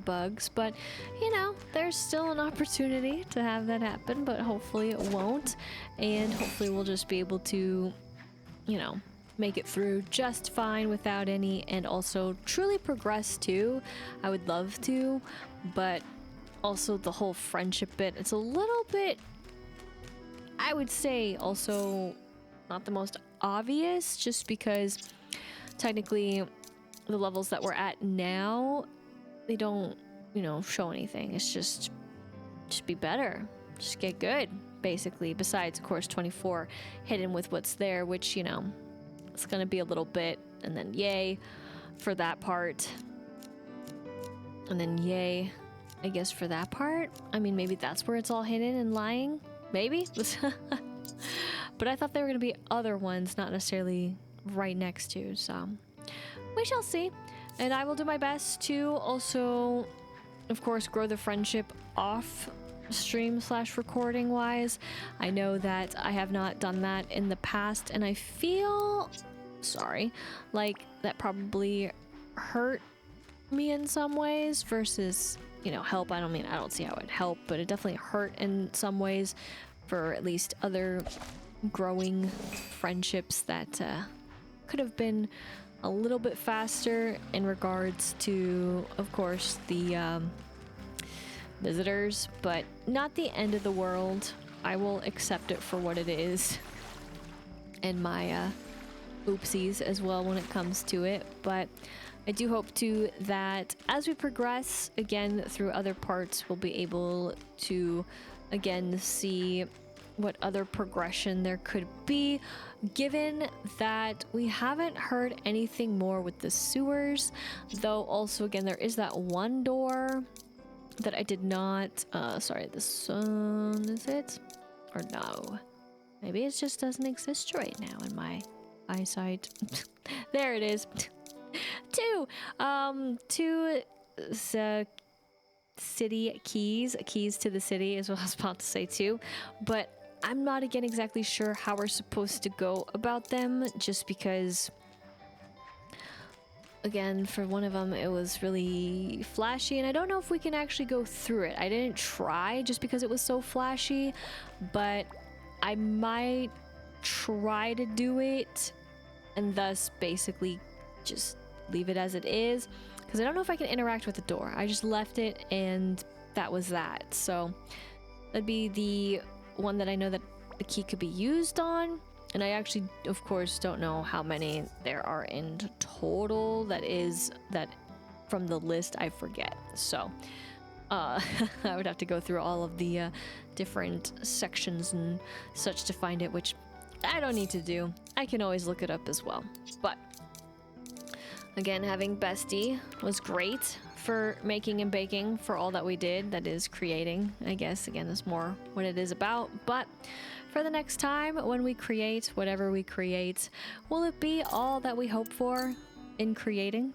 bugs, but, you know, there's still an opportunity to have that happen, but hopefully it won't, and hopefully we'll just be able to, you know, make it through just fine without any, and also truly progress too. I would love to, but also the whole friendship bit, it's a little bit, I would say, also not the most obvious, just because technically the levels that we're at now, they don't, you know, show anything. It's just be better, just get good, basically. Besides, of course, 24 hidden with what's there, which, you know, it's gonna be a little bit, and then yay for that part, and then yay, I guess, for that part. I mean, maybe that's where it's all hidden and lying, maybe. But I thought there were gonna be other ones, not necessarily right next to, so we shall see. And I will do my best to also, of course, grow the friendship off stream / recording wise. I know that I have not done that in the past, and I feel sorry, like that probably hurt me in some ways versus, you know, help. I don't see how it helped, but it definitely hurt in some ways for at least other growing friendships that could have been a little bit faster in regards to, of course, the visitors, but not the end of the world. I will accept it for what it is, and my oopsies as well when it comes to it. But I do hope to that as we progress again through other parts, we'll be able to again see what other progression there could be, given that we haven't heard anything more with the sewers. Though also, again, there is that one door that I did not, sorry, this one, is it? Or no? Maybe it just doesn't exist right now in my eyesight. There it is. Two city keys to the city is what I was about to say too, but I'm not again exactly sure how we're supposed to go about them, just because again, for one of them it was really flashy and I don't know if we can actually go through it. I didn't try just because it was so flashy, but I might try to do it and thus basically just leave it as it is, because I don't know if I can interact with the door. I just left it and that was that. So that'd be the one that I know that the key could be used on, and I actually of course don't know how many there are in total. That from the list I forget, so I would have to go through all of the different sections and such to find it, which I don't need to do. I can always look it up as well. But again, having Bestie was great for making and baking, for all that we did. That is creating, I guess. Again, that's more what it is about. But for the next time when we create whatever we create, will it be all that we hope for in creating?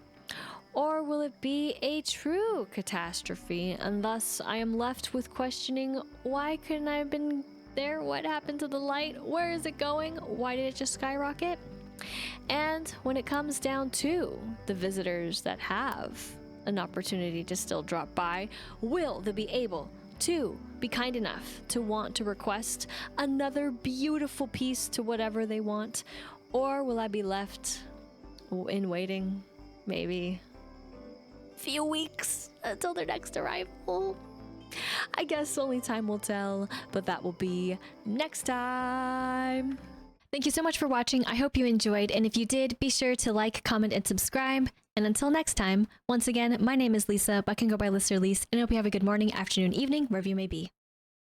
Or will it be a true catastrophe? And thus I am left with questioning, why couldn't I have been there? What happened to the light? Where is it going? Why did it just skyrocket? And when it comes down to the visitors that have an opportunity to still drop by, will they be able to be kind enough to want to request another beautiful piece to whatever they want? Or will I be left in waiting maybe a few weeks until their next arrival? I guess only time will tell, but that will be next time. Thank you so much for watching. I hope you enjoyed, and if you did, be sure to like, comment, and subscribe. And until next time, once again, my name is Lisa, but I can go by Lister Lise, and I hope you have a good morning, afternoon, evening, wherever you may be.